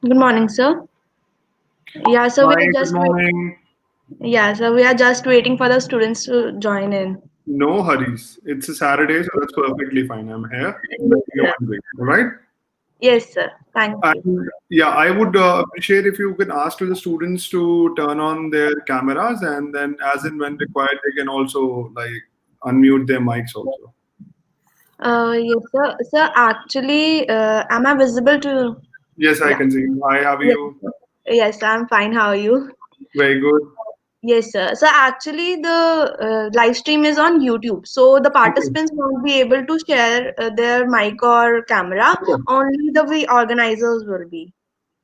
Good morning, sir. Yeah, so we Hi, are good just wait- morning. yeah, so we are just waiting for the students to join in. No hurries. It's a Saturday, so that's perfectly fine. I'm here. Yes, Let's go sir. and wait. All right. Yes, sir. Thank you. And yeah, I would appreciate if you can ask to the students to turn on their cameras, and then as and when required, they can also like unmute their mics also. Yes, sir. Sir, actually, am I visible to? Yes, I Yeah. can see you. Hi, how are Yes, you? sir. Yes, I'm fine. How are you? Very good. Yes, sir. So actually, the live stream is on YouTube, so the Okay. participants won't be able to share their mic or camera. Okay. Only the we organizers will be.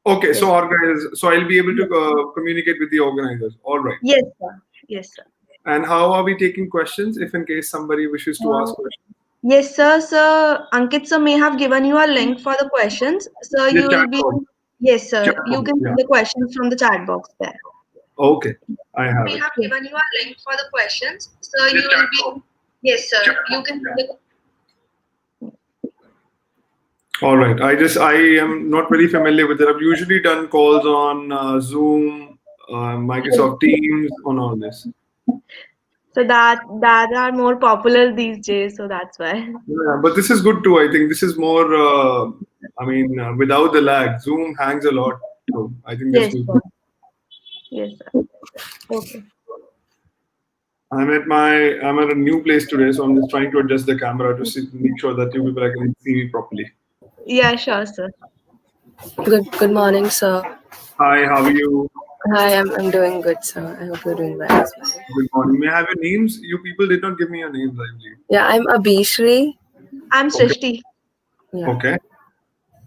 Okay. Yes. So organize. So I'll be able to Yes, communicate with the organizers. All right. yes, sir. Yes, sir. And how are we taking questions if in case somebody wishes to Uh, ask questions? Yes, sir. Sir, Ankit sir may have given you a link for the questions. So The you chat will be, box. yes, Chat sir. You box. can see Yeah. the questions from the chat box there. Okay, I have We it. have given you a link for the questions. So The you chat will box. be, yes, sir. Chat You box. can Yeah. see the, All right. I am not very familiar with it. I've usually done calls on Zoom, Microsoft yes. Teams, on all this. So that are more popular these days. So that's why. Yeah, but this is good too. I think this is more. I mean, without the lag, Zoom hangs a lot. So I think this Yes, will. sir. Yes, sir. Okay. I'm at a new place today, so I'm just trying to adjust the camera to make sure that you people can see me properly. Yeah, sure, sir. Good morning, sir. Hi, how are you? Hi, I'm doing good, sir. I hope you're doing well as well. Good morning. May I have your names? You people did not give me your names, I believe. Yeah, I'm Abhishri. I'm Okay. Srishti. Yeah, Okay.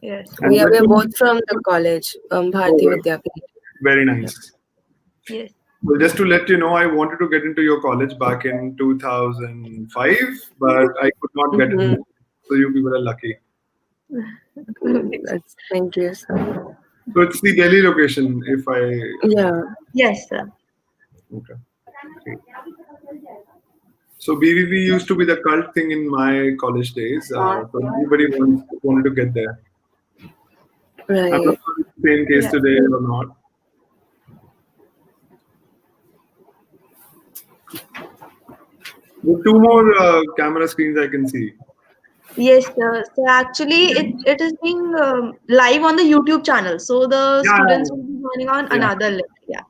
Yes, sir. And we are let we are me both from the college, All Bharati right. Vidyapeeth. Very Yeah. nice. Yes. Well, just to let you know, I wanted to get into your college back in 2005, but I could not get in. Mm-hmm. So you people are lucky. That's thank you, sir. So it's the Delhi location, if I Yeah. Yes, sir. okay. Great. So BVV used to be the cult thing in my college days. So everybody wanted to get there. I'm not Right. sure if it's the same case Yeah. today or not. There are two more camera screens I can see. Yes, sir. So actually, it is being live on the YouTube channel. So the Yeah, students will be joining on yeah. another link. Yeah.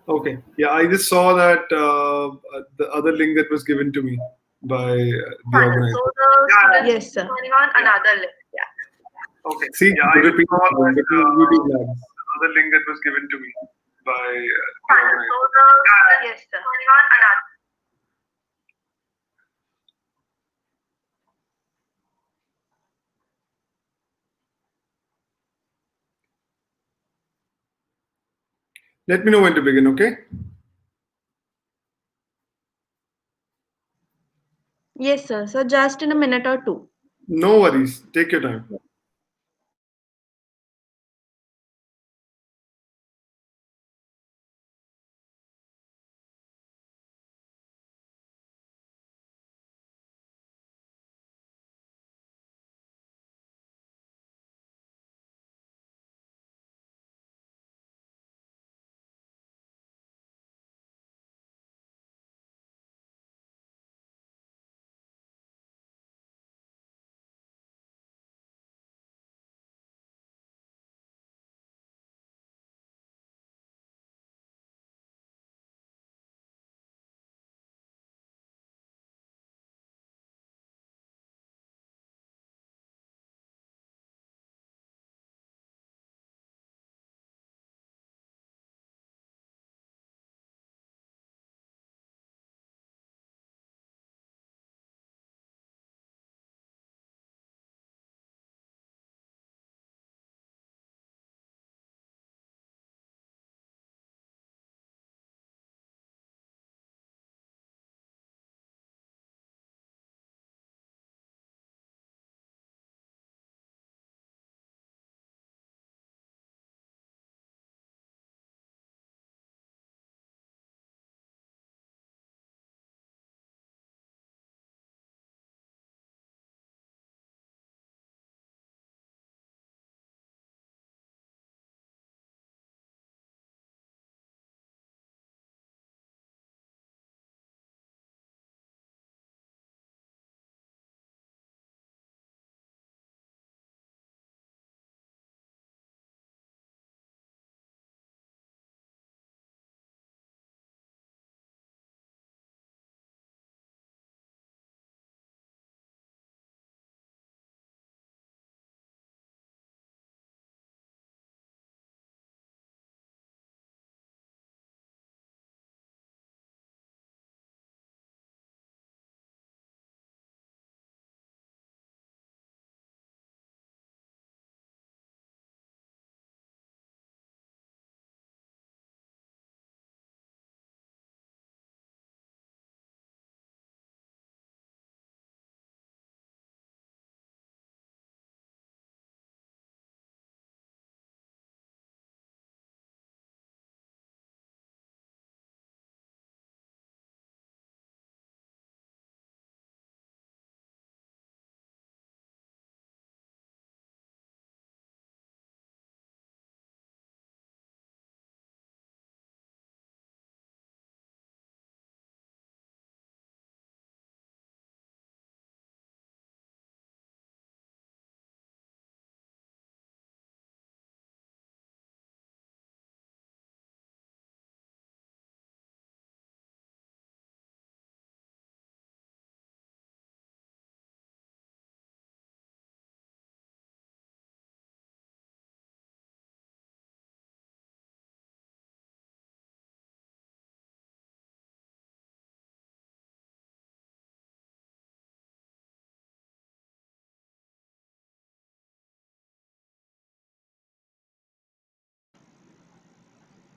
Okay. Yeah, I just saw that the other link that was given to me by the Channel. So organizer. the students will Yeah. be joining on another link. Yeah. Okay. See, I just saw that YouTube lags. Other link that was given to me by the Channel. So organizer. the yes, sir. Joining on another. Let me know when to begin, okay? Yes, sir. So just in a minute or two. No worries. Take your time.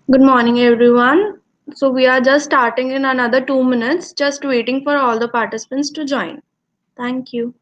Good morning, everyone. So, we are just starting in another 2 minutes, just waiting for all the participants to join. Thank you.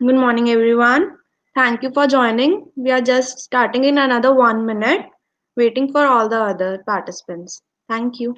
Good morning, everyone. Thank you for joining. We are just starting in another 1 minute, waiting for all the other participants. Thank you.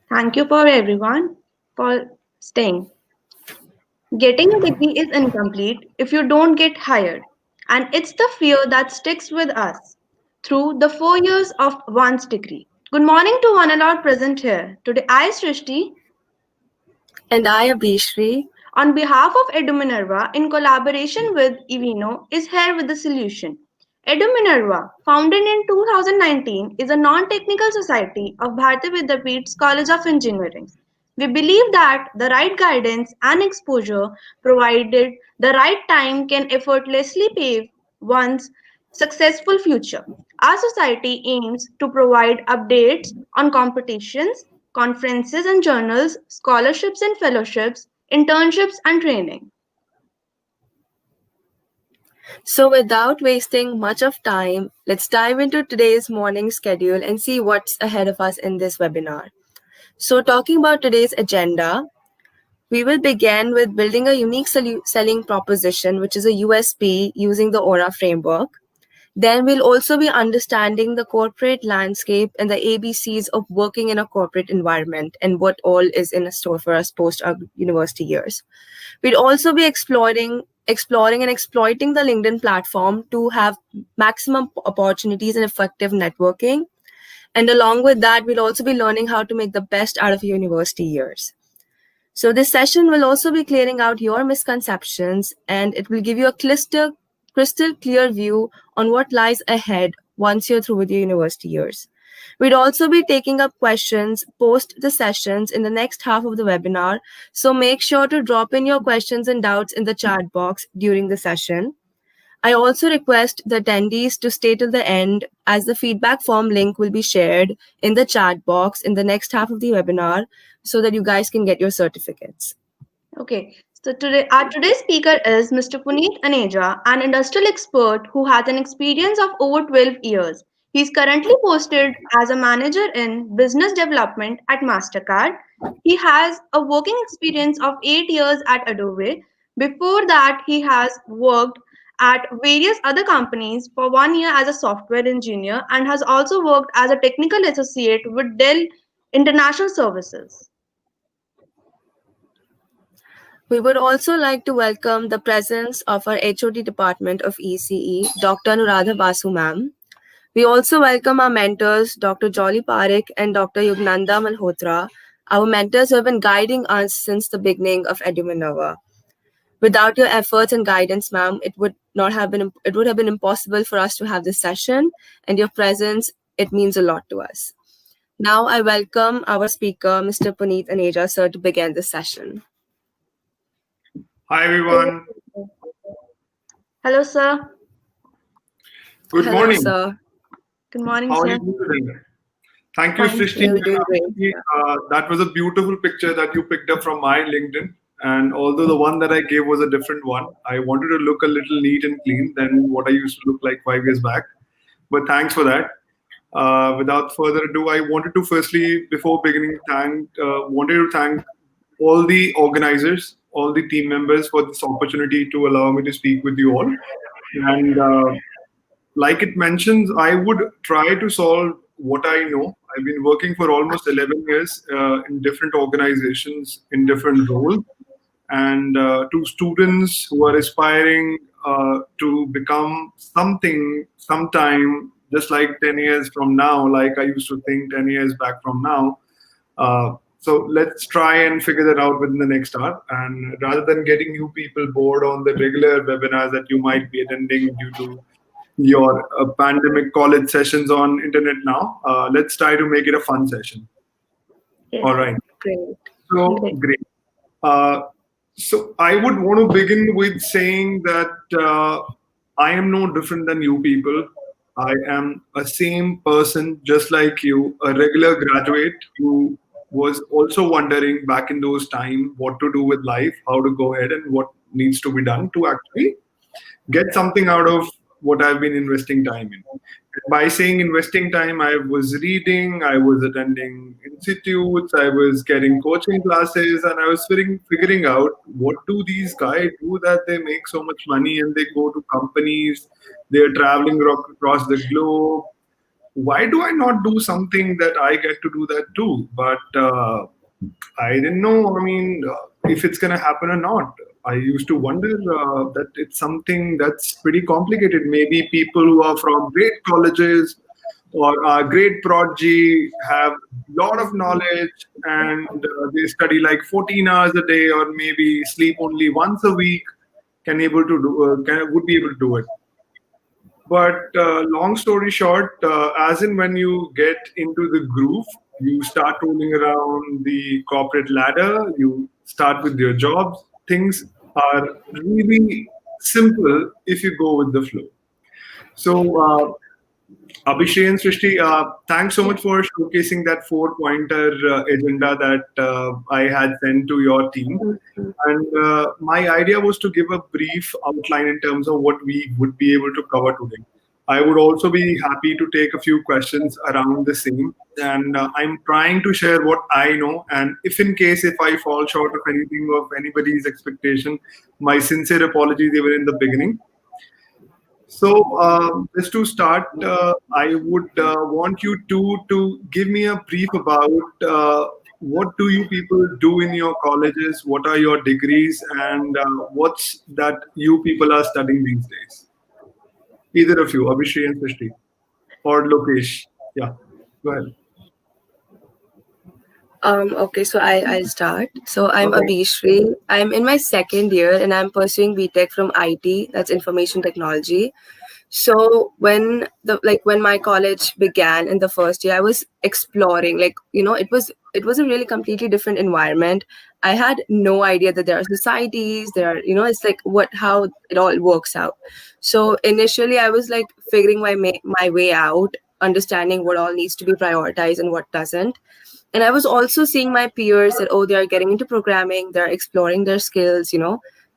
Thank you for everyone for staying. Getting a degree is incomplete if you don't get hired, and it's the fear that sticks with us through the 4 years of one's degree. Good morning to one and all present here. Today, I, Srishti, And I, Abhishri. on behalf of EduMinerva, in collaboration with Evino, is here with the solution. EduMinerva, founded in 2019, is a non-technical society of Bharati Vidyapeeth's College of Engineering. We believe that the right guidance and exposure provided the right time can effortlessly pave one's successful future. Our society aims to provide updates on competitions, conferences and journals, scholarships and fellowships, internships and training. So, without wasting much of time, let's dive into today's morning schedule and see what's ahead of us in this webinar. So, talking about today's agenda, we will begin with building a unique selling proposition, which is a USP using the Aura framework. Then we'll also be understanding the corporate landscape and the ABCs of working in a corporate environment and what all is in store for us post our university years. We'll also be exploring and exploiting the LinkedIn platform to have maximum opportunities and effective networking. And along with that, we'll also be learning how to make the best out of your university years. So this session will also be clearing out your misconceptions, and it will give you a crystal clear view on what lies ahead once you're through with your university years. We'd also be taking up questions post the sessions in the next half of the webinar, so make sure to drop in your questions and doubts in the chat box during the session. I also request the attendees to stay till the end, as the feedback form link will be shared in the chat box in the next half of the webinar so that you guys can get your certificates. Okay, so our today's speaker is Mr. Puneet Aneja, an industrial expert who has an experience of over 12 years. He is currently posted as a manager in business development at MasterCard. He has a working experience of 8 years at Adobe. Before that, he has worked at various other companies for 1 year as a software engineer and has also worked as a technical associate with Dell International Services. We would also like to welcome the presence of our HOD department of ECE, Dr. Anuradha Basu ma'am. We also welcome our mentors, Dr. Jolly Parekh and Dr. Yugnanda Malhotra, our mentors who have been guiding us since the beginning of EduMinerva. Without your efforts and guidance, ma'am, it would have been impossible for us to have this session, and your presence, it means a lot to us. Now I welcome our speaker, Mr. Puneet Aneja, sir, to begin this session. Hi, everyone. Hello, sir. Good morning. Sir. Good morning, How sir. are you doing today? Thank you, Fine. Srishti. We're doing great. That was a beautiful picture that you picked up from my LinkedIn. And although the one that I gave was a different one, I wanted to look a little neat and clean than what I used to look like 5 years back. But thanks for that. Without further ado, I wanted to firstly, before beginning, wanted to thank all the organizers, all the team members for this opportunity to allow me to speak with you all. And like it mentions, I would try to solve what I know. I've been working for almost 11 years in different organizations in different roles, and to students who are aspiring to become something sometime, just like 10 years from now, like I used to think 10 years back from now. So let's try and figure that out within the next hour. And rather than getting you people bored on the regular webinars that you might be attending due to your pandemic college sessions on internet now, let's try to make it a fun session. Yes. All right. Great. So great. So I would want to begin with saying that I am no different than you people. I am a same person just like you, a regular graduate who was also wondering back in those times what to do with life, how to go ahead and what needs to be done to actually get something out of what I've been investing time in. By saying investing time, I was reading, I was attending institutes, I was getting coaching classes, and I was figuring out what do these guys do that they make so much money and they go to companies, they're traveling across the globe. Why do I not do something that I get to do that too? But I didn't know, if it's going to happen or not. I used to wonder that it's something that's pretty complicated. Maybe people who are from great colleges or are great prodigy have a lot of knowledge and they study like 14 hours a day or maybe sleep only once a week would be able to do it. But long story short, as in when you get into the groove, you start rolling around the corporate ladder, you start with your jobs, things are really simple if you go with the flow. So, Abhishek and Srishti, thanks so much for showcasing that 4-pointer agenda that I had sent to your team. And my idea was to give a brief outline in terms of what we would be able to cover today. I would also be happy to take a few questions around the same. And I'm trying to share what I know. And if I fall short of anything of anybody's expectation, my sincere apologies even in the beginning. So just to start, I would want you to give me a brief about what do you people do in your colleges, what are your degrees, and what's that you people are studying these days. Either of you, Abhishek and Srishti, or Lokesh. Yeah, go ahead. Okay, so I'll start. So I'm Abhishri. I'm in my second year and I'm pursuing BTech from IT, that's information technology. So when my college began in the first year, I was exploring, it was a really completely different environment. I had no idea that there are societies, it's like how it all works out. So initially I was like figuring my way out, understanding what all needs to be prioritized and what doesn't. And I was also seeing my peers that, they are getting into programming, they're exploring their skills,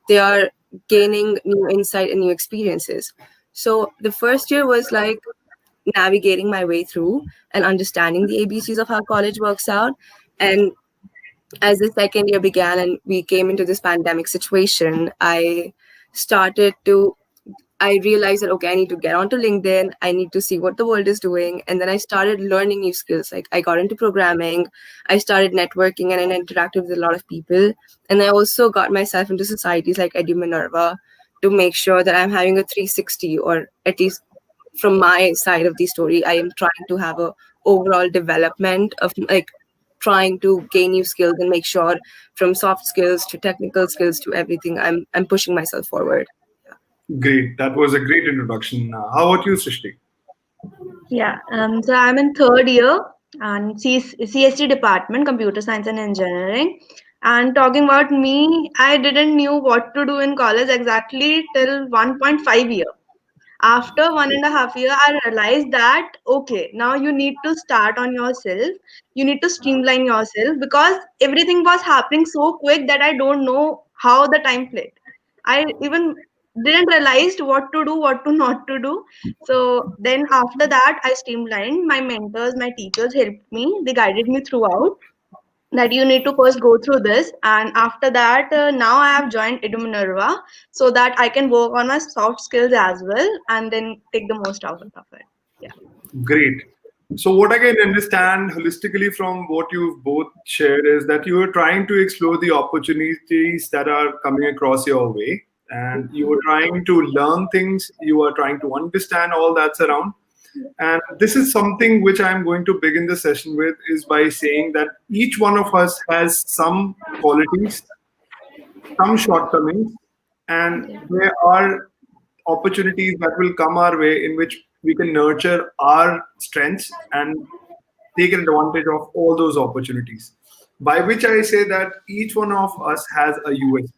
they are gaining new insight and new experiences. So the first year was like navigating my way through and understanding the ABCs of how college works out. And as the second year began and we came into this pandemic situation, I realized that, okay, I need to get onto LinkedIn. I need to see what the world is doing. And then I started learning new skills. Like I got into programming, I started networking and I interacted with a lot of people. And I also got myself into societies like EduMinerva to make sure that I'm having a 360, or at least from my side of the story, I am trying to have a overall development of like trying to gain new skills and make sure from soft skills to technical skills to everything, I'm pushing myself forward. Great. That was a great introduction. How about you, Srishti? Yeah, so I'm in third year and CST department, Computer Science and Engineering. And talking about me, I didn't knew what to do in college exactly till 1.5 year. After 1.5 year, I realized that okay, now you need to start on yourself. You need to streamline yourself because everything was happening so quick that I don't know how the time played. I even didn't realize what to do, what to not to do. So then after that, I streamlined. My mentors, my teachers helped me. They guided me throughout that you need to first go through this, and after that now I have joined EduMinerva so that I can work on my soft skills as well and then take the most out of it. Yeah. Great. So what I can understand holistically from what you've both shared is that you are trying to explore the opportunities that are coming across your way, and you are trying to learn things, you are trying to understand all that's around. And this is something which I'm going to begin the session with, is by saying that each one of us has some qualities, some shortcomings, and there are opportunities that will come our way in which we can nurture our strengths and take advantage of all those opportunities. By which I say that each one of us has a USP,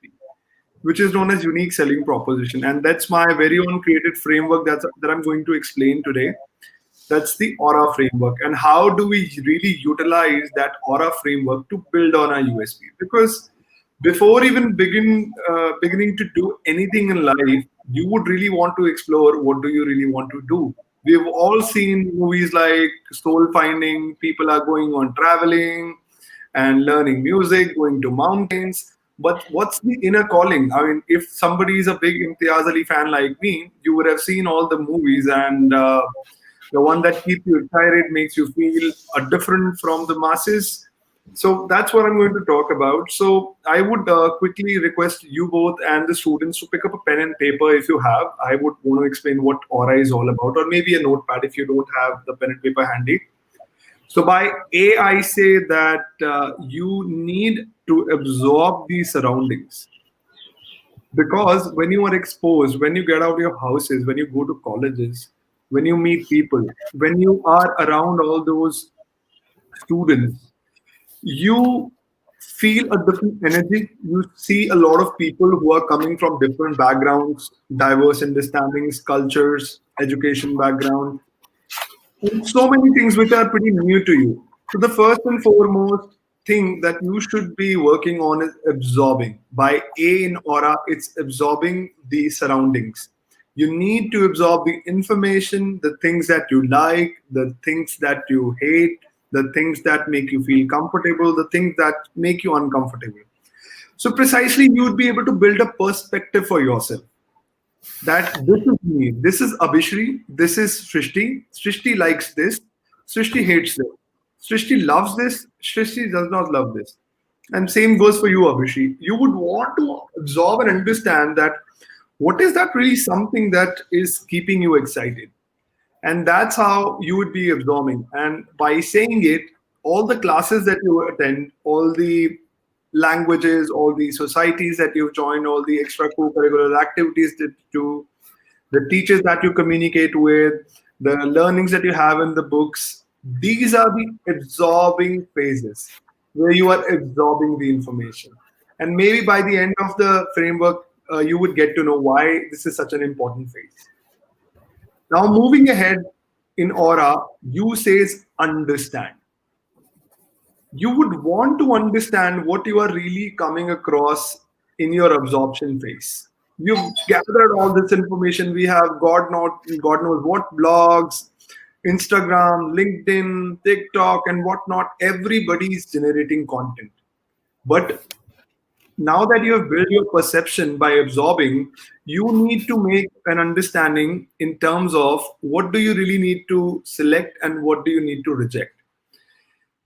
which is known as unique selling proposition. And that's my very own created framework that I'm going to explain today. That's the Aura framework. And how do we really utilize that Aura framework to build on our USP? Because before even beginning to do anything in life, you would really want to explore what do you really want to do. We've all seen movies like Soul Finding. People are going on traveling and learning music, going to mountains. But what's the inner calling? I mean, if somebody is a big Imtiaz Ali fan like me, you would have seen all the movies, and the one that keeps you excited, makes you feel different from the masses. So that's what I'm going to talk about. So I would quickly request you both and the students to pick up a pen and paper if you have. I would want to explain what Aura is all about, or maybe a notepad if you don't have the pen and paper handy. So by A, I say that you need to absorb the surroundings. Because when you are exposed, when you get out of your houses, when you go to colleges, when you meet people, when you are around all those students, you feel a different energy. You see a lot of people who are coming from different backgrounds, diverse understandings, cultures, education background, so many things which are pretty new to you. So the first and foremost thing that you should be working on is absorbing. By A in Aura, it's absorbing the surroundings. You need to absorb the information, the things that you like, the things that you hate, the things that make you feel comfortable, the things that make you uncomfortable. So precisely, you would be able to build a perspective for yourself. That this is me, this is Abhishri, this is Srishti. Srishti likes this, Srishti hates this. Srishti loves this, Srishti does not love this. And same goes for you, Abhishri. You would want to absorb and understand that what is that really something that is keeping you excited. And that's how you would be absorbing. And by saying it, all the classes that you attend, all the languages, all the societies that you've joined, all the extra co-curricular activities that you do, the teachers that you communicate with, the learnings that you have in the books, these are the absorbing phases where you are absorbing the information. And maybe by the end of the framework, you would get to know why this is such an important phase. Now, moving ahead in Aura, you says understand. You would want to understand what you are really coming across in your absorption phase. You've gathered all this information. We have God knows what blogs, Instagram, LinkedIn, TikTok, and whatnot. Everybody is generating content. But now that you have built your perception by absorbing, you need to make an understanding in terms of what do you really need to select and what do you need to reject,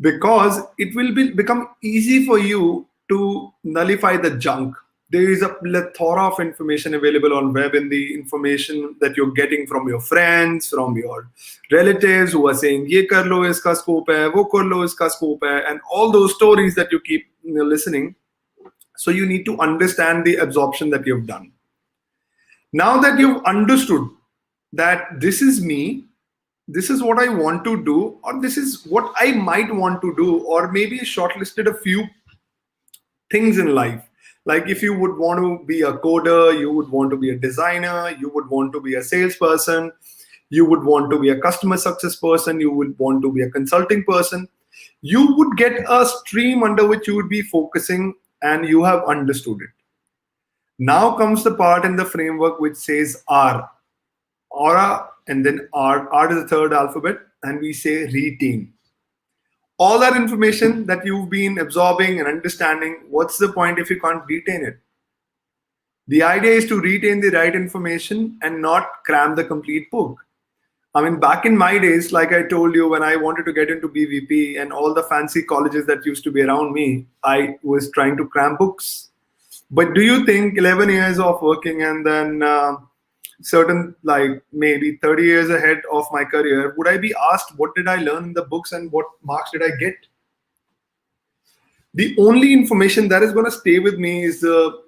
because it will become easy for you to nullify the junk. There is a plethora of information available on web, and the information that you're getting from your friends, from your relatives who are saying ye kar lo iska scope hai, wo kar lo iska scope hai, and all those stories that you keep listening. So you need to understand the absorption that you've done. Now that you've understood that this is me, this is what I want to do, or this is what I might want to do, or maybe shortlisted a few things in life. Like if you would want to be a coder, you would want to be a designer, you would want to be a salesperson, you would want to be a customer success person, you would want to be a consulting person. You would get a stream under which you would be focusing, and you have understood it. Now comes the part in the framework which says R, aura, and then R. R is the third alphabet, and we say retain. All that information that you've been absorbing and understanding, what's the point if you can't retain it? The idea is to retain the right information and not cram the complete book. I mean, back in my days, like I told you, when I wanted to get into BVP and all the fancy colleges that used to be around me, I was trying to cram books. But do you think 11 years of working and then certain, like maybe 30 years ahead of my career, would I be asked what did I learn in the books and what marks did I get? The only information that is going to stay with me is the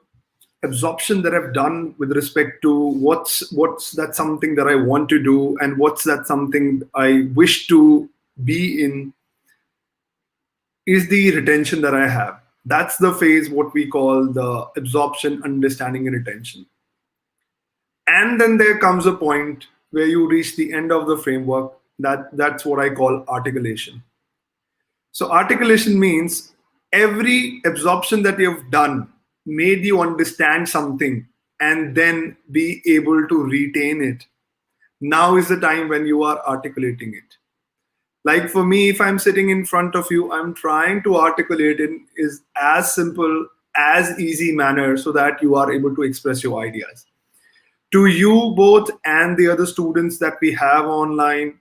absorption that I've done with respect to what's that something that I want to do and what's that something I wish to be in, is the retention that I have. That's the phase what we call the absorption, understanding, and retention. And then there comes a point where you reach the end of the framework. That's what I call articulation. So articulation means every absorption that you've done made you understand something and then be able to retain it. Now is the time when you are articulating it. Like for me, if I'm sitting in front of you, I'm trying to articulate it is as simple, as easy manner so that you are able to express your ideas. To you both and the other students that we have online,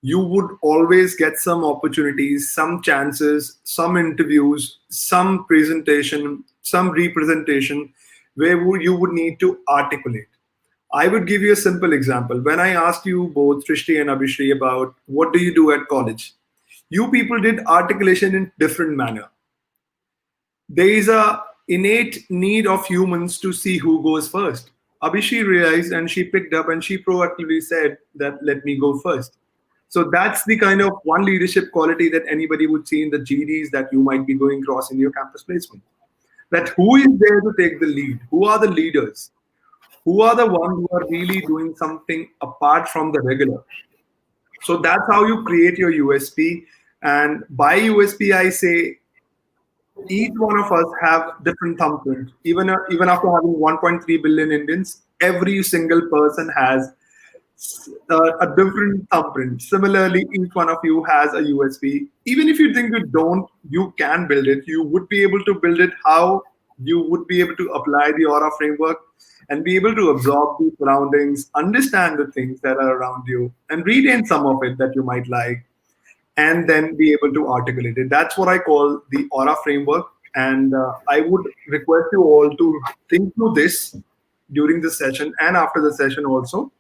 you would always get some opportunities, some chances, some interviews, some presentation, some representation where you would need to articulate. I would give you a simple example. When I asked you both, Srishti and Abhishri, about what do you do at college, you people did articulation in different manner. There is a innate need of humans to see who goes first. Abhishri realized and she picked up and she proactively said that let me go first. So that's the kind of one leadership quality that anybody would see in the GDs that you might be going across in your campus placement. That who is there to take the lead? Who are the leaders? Who are the ones who are really doing something apart from the regular? So that's how you create your USP. And by USP, I say each one of us have different thumbprints. Even after having 1.3 billion Indians, every single person has a different thumbprint. Similarly, each one of you has a USP. Even if you think you don't, you can build it. You would be able to build it. How? You would be able to apply the aura framework and be able to absorb the surroundings, understand the things that are around you, and retain some of it that you might like, and then be able to articulate it. That's what I call the aura framework. And I would request you all to think through this during the session and after the session also,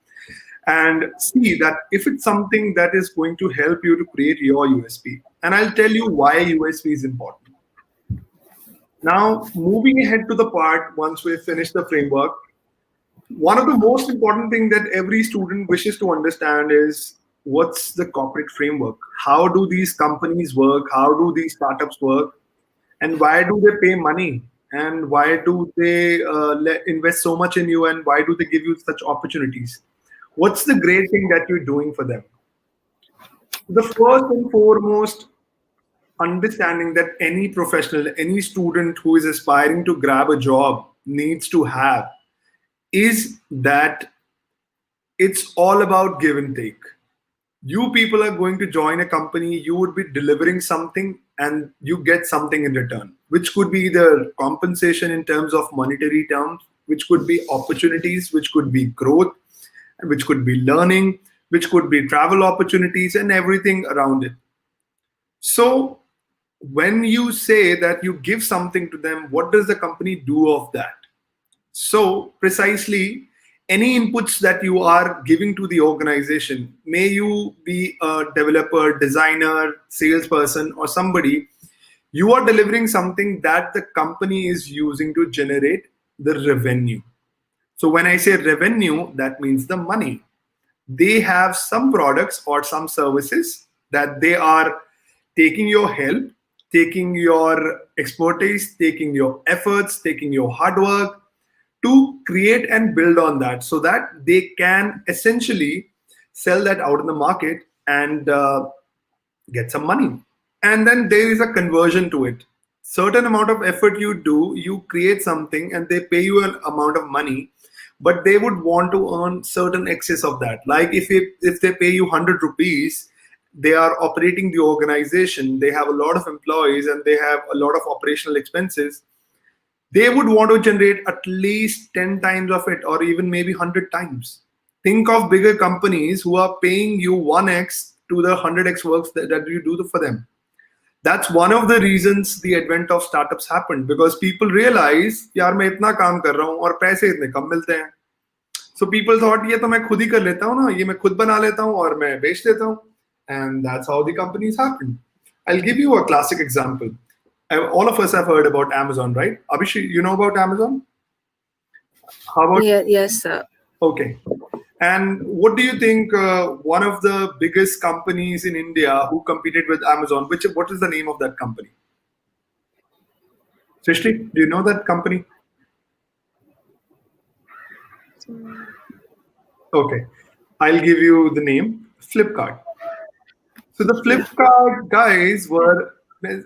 and see that if it's something that is going to help you to create your USP. And I'll tell you why USP is important. Now, moving ahead to the part, once we finish the framework, one of the most important things that every student wishes to understand is what's the corporate framework? How do these companies work? How do these startups work? And why do they pay money? And why do they invest so much in you? And why do they give you such opportunities? What's the great thing that you're doing for them? The first and foremost understanding that any professional, any student who is aspiring to grab a job needs to have is that it's all about give and take. You people are going to join a company, you would be delivering something and you get something in return, which could be the compensation in terms of monetary terms, which could be opportunities, which could be growth, which could be learning, which could be travel opportunities and everything around it. So when you say that you give something to them, what does the company do of that? So precisely, any inputs that you are giving to the organization, may you be a developer, designer, salesperson, or somebody, you are delivering something that the company is using to generate the revenue. So when I say revenue, that means the money. They have some products or some services that they are taking your help, taking your expertise, taking your efforts, taking your hard work to create and build on that so that they can essentially sell that out in the market and get some money. And then there is a conversion to it. Certain amount of effort you do, you create something and they pay you an amount of money, but they would want to earn certain excess of that. Like if they pay you 100 rupees, they are operating the organization, they have a lot of employees and they have a lot of operational expenses. They would want to generate at least 10 times of it or even maybe 100 times. Think of bigger companies who are paying you 1x to the 100x works that you do for them. That's one of the reasons the advent of startups happened, because people realize यार मैं इतना काम कर रहा हूँ और पैसे इतने कम मिलते हैं. So people thought ये तो मैं खुद ही कर लेता हूँ ना, ये मैं खुद बना लेता हूँ और मैं बेच देता हूँ. And that's how the companies happened. I'll give you a classic example. All of us have heard about Amazon, right? Abhishek, you know about Amazon? How about? Yes, sir. Okay. And what do you think? One of the biggest companies in India who competed with Amazon, what is the name of that company? Srishti, do you know that company? Okay, I'll give you the name. Flipkart. So the Flipkart guys were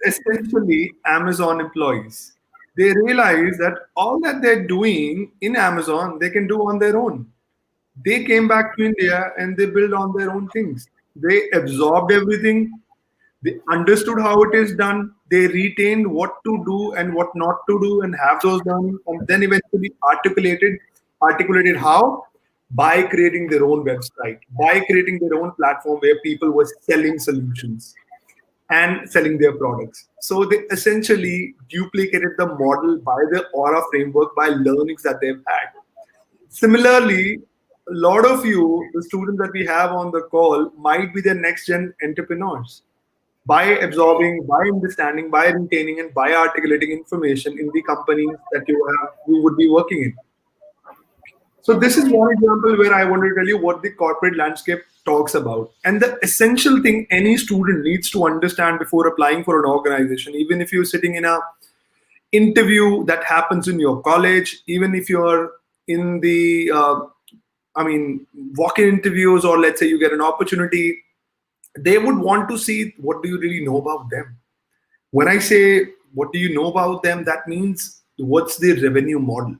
essentially Amazon employees. They realized that all that they're doing in Amazon, they can do on their own. They came back to India and they built on their own things. They absorbed everything. They understood how it is done. They retained what to do and what not to do and have those done. And then eventually articulated how? By creating their own website, by creating their own platform where people were selling solutions and selling their products. So they essentially duplicated the model by the Aura framework, by learnings that they've had. Similarly, a lot of you, the students that we have on the call, might be the next gen entrepreneurs. By absorbing, by understanding, by retaining, and by articulating information in the companies that you would be working in. So this is one example where I want to tell you what the corporate landscape talks about. And the essential thing any student needs to understand before applying for an organization, even if you're sitting in a interview that happens in your college, even if you're in the walk-in interviews, or let's say you get an opportunity, they would want to see what do you really know about them. When I say what do you know about them, that means what's the revenue model.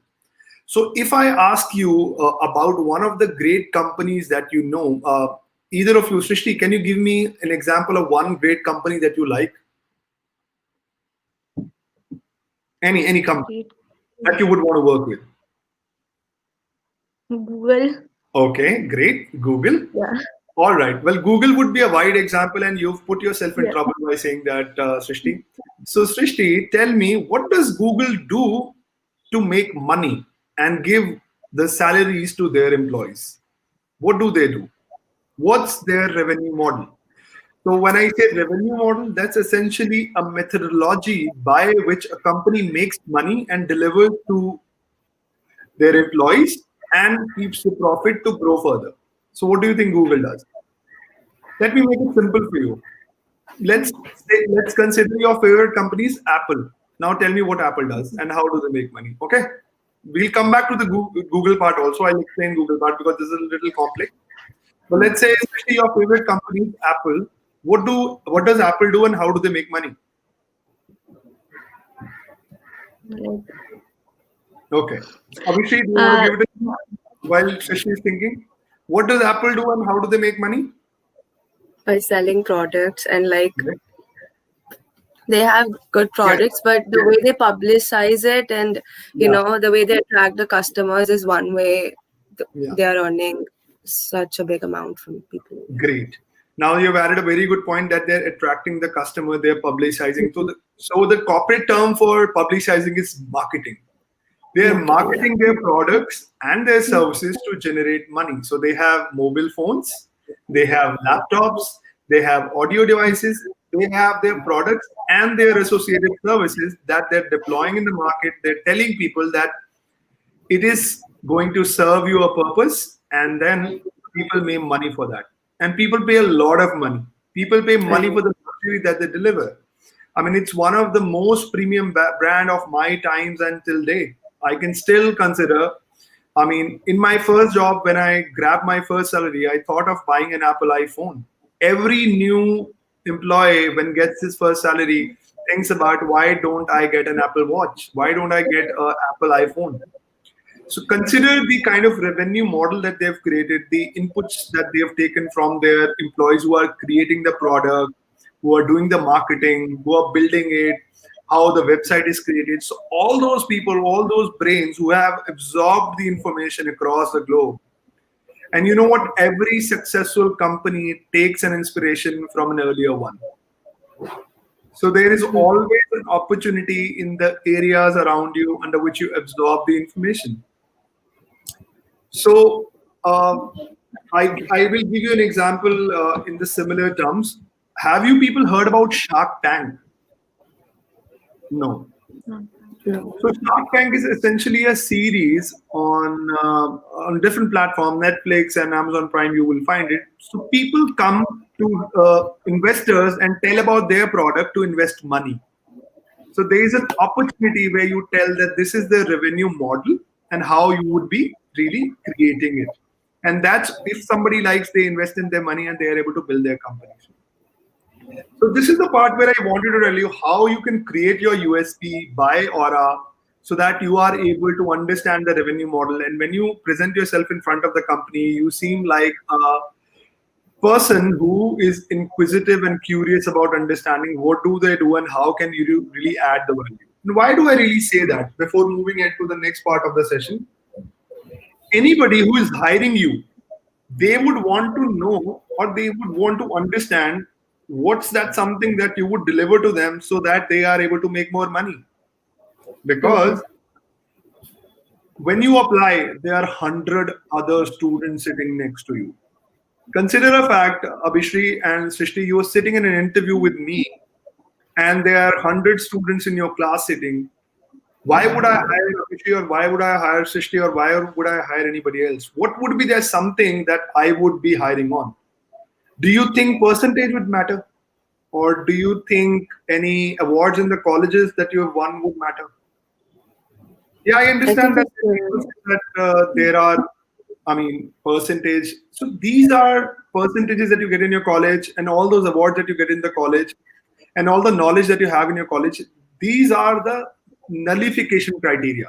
So if I ask you about one of the great companies that you know, either of you, Srishti, can you give me an example of one great company that you like? Any company that you would want to work with? Google. Okay, great. Google. Yeah. All right. Well, Google would be a wide example, and you've put yourself in trouble by saying that, Srishti. So, Srishti, tell me, what does Google do to make money and give the salaries to their employees? What do they do? What's their revenue model? So when I say revenue model, that's essentially a methodology by which a company makes money and delivers to their employees and keeps the profit to grow further. So what do you think Google does? Let me make it simple for you. Let's consider your favorite company is Apple. Now tell me what Apple does and how do they make money. Okay, we'll come back to the Google part also. I'll explain Google part because this is a little complex. But let's say especially your favorite company is Apple. What does Apple do and how do they make money? Okay, Abhishek, do you want to give it a while Shashi is thinking? What does Apple do and how do they make money? by selling products and like Right? they have good products, but the way they publicize it and you Yeah. know the way they attract the customers is one way Yeah. they are earning such a big amount from people. Great. Now you've added a very good point that they're attracting the customer, they're publicizing. So the corporate term for publicizing is marketing. They're marketing their products and their services to generate money. So they have mobile phones, they have laptops, they have audio devices, they have their products and their associated services that they're deploying in the market. They're telling people that it is going to serve you a purpose, and then people make money for that. And people pay a lot of money. People pay money for the luxury that they deliver. I mean, it's one of the most premium brand of my times until date. I can still consider. I mean, in my first job, when I grabbed my first salary, I thought of buying an Apple iPhone. Every new employee, when gets his first salary, thinks about why don't I get an Apple Watch? Why don't I get an Apple iPhone? So consider the kind of revenue model that they've created, the inputs that they have taken from their employees who are creating the product, who are doing the marketing, who are building it, how the website is created. So all those people, all those brains who have absorbed the information across the globe. And you know what? Every successful company takes an inspiration from an earlier one. So there is always an opportunity in the areas around you under which you absorb the information. So I will give you an example in the similar terms. Have you people heard about Shark Tank? No. So Shark Tank is essentially a series on different platforms, Netflix and Amazon Prime. You will find it. So people come to investors and tell about their product to invest money. So there is an opportunity where you tell that this is the revenue model and how you would be really creating it. And that's if somebody likes, they invest in their money and they are able to build their companies. So this is the part where I wanted to tell you how you can create your USP by Aura so that you are able to understand the revenue model. And when you present yourself in front of the company, you seem like a person who is inquisitive and curious about understanding what do they do and how can you really add the value. And why do I really say that before moving into the next part of the session? Anybody who is hiring you, they would want to know or they would want to understand what's that something that you would deliver to them so that they are able to make more money. Because when you apply, there are 100 other students sitting next to you. Consider a fact, Abhishri and Srishti, you were sitting in an interview with me and there are 100 students in your class sitting. Why would I hire Abhishri or why would I hire Srishti or why would I hire anybody else? What would be there something that I would be hiring on? Do you think percentage would matter? Or do you think any awards in the colleges that you have won would matter? Yeah, I understand that there are, I mean, percentage. So these are percentages that you get in your college and all those awards that you get in the college and all the knowledge that you have in your college. These are the nullification criteria.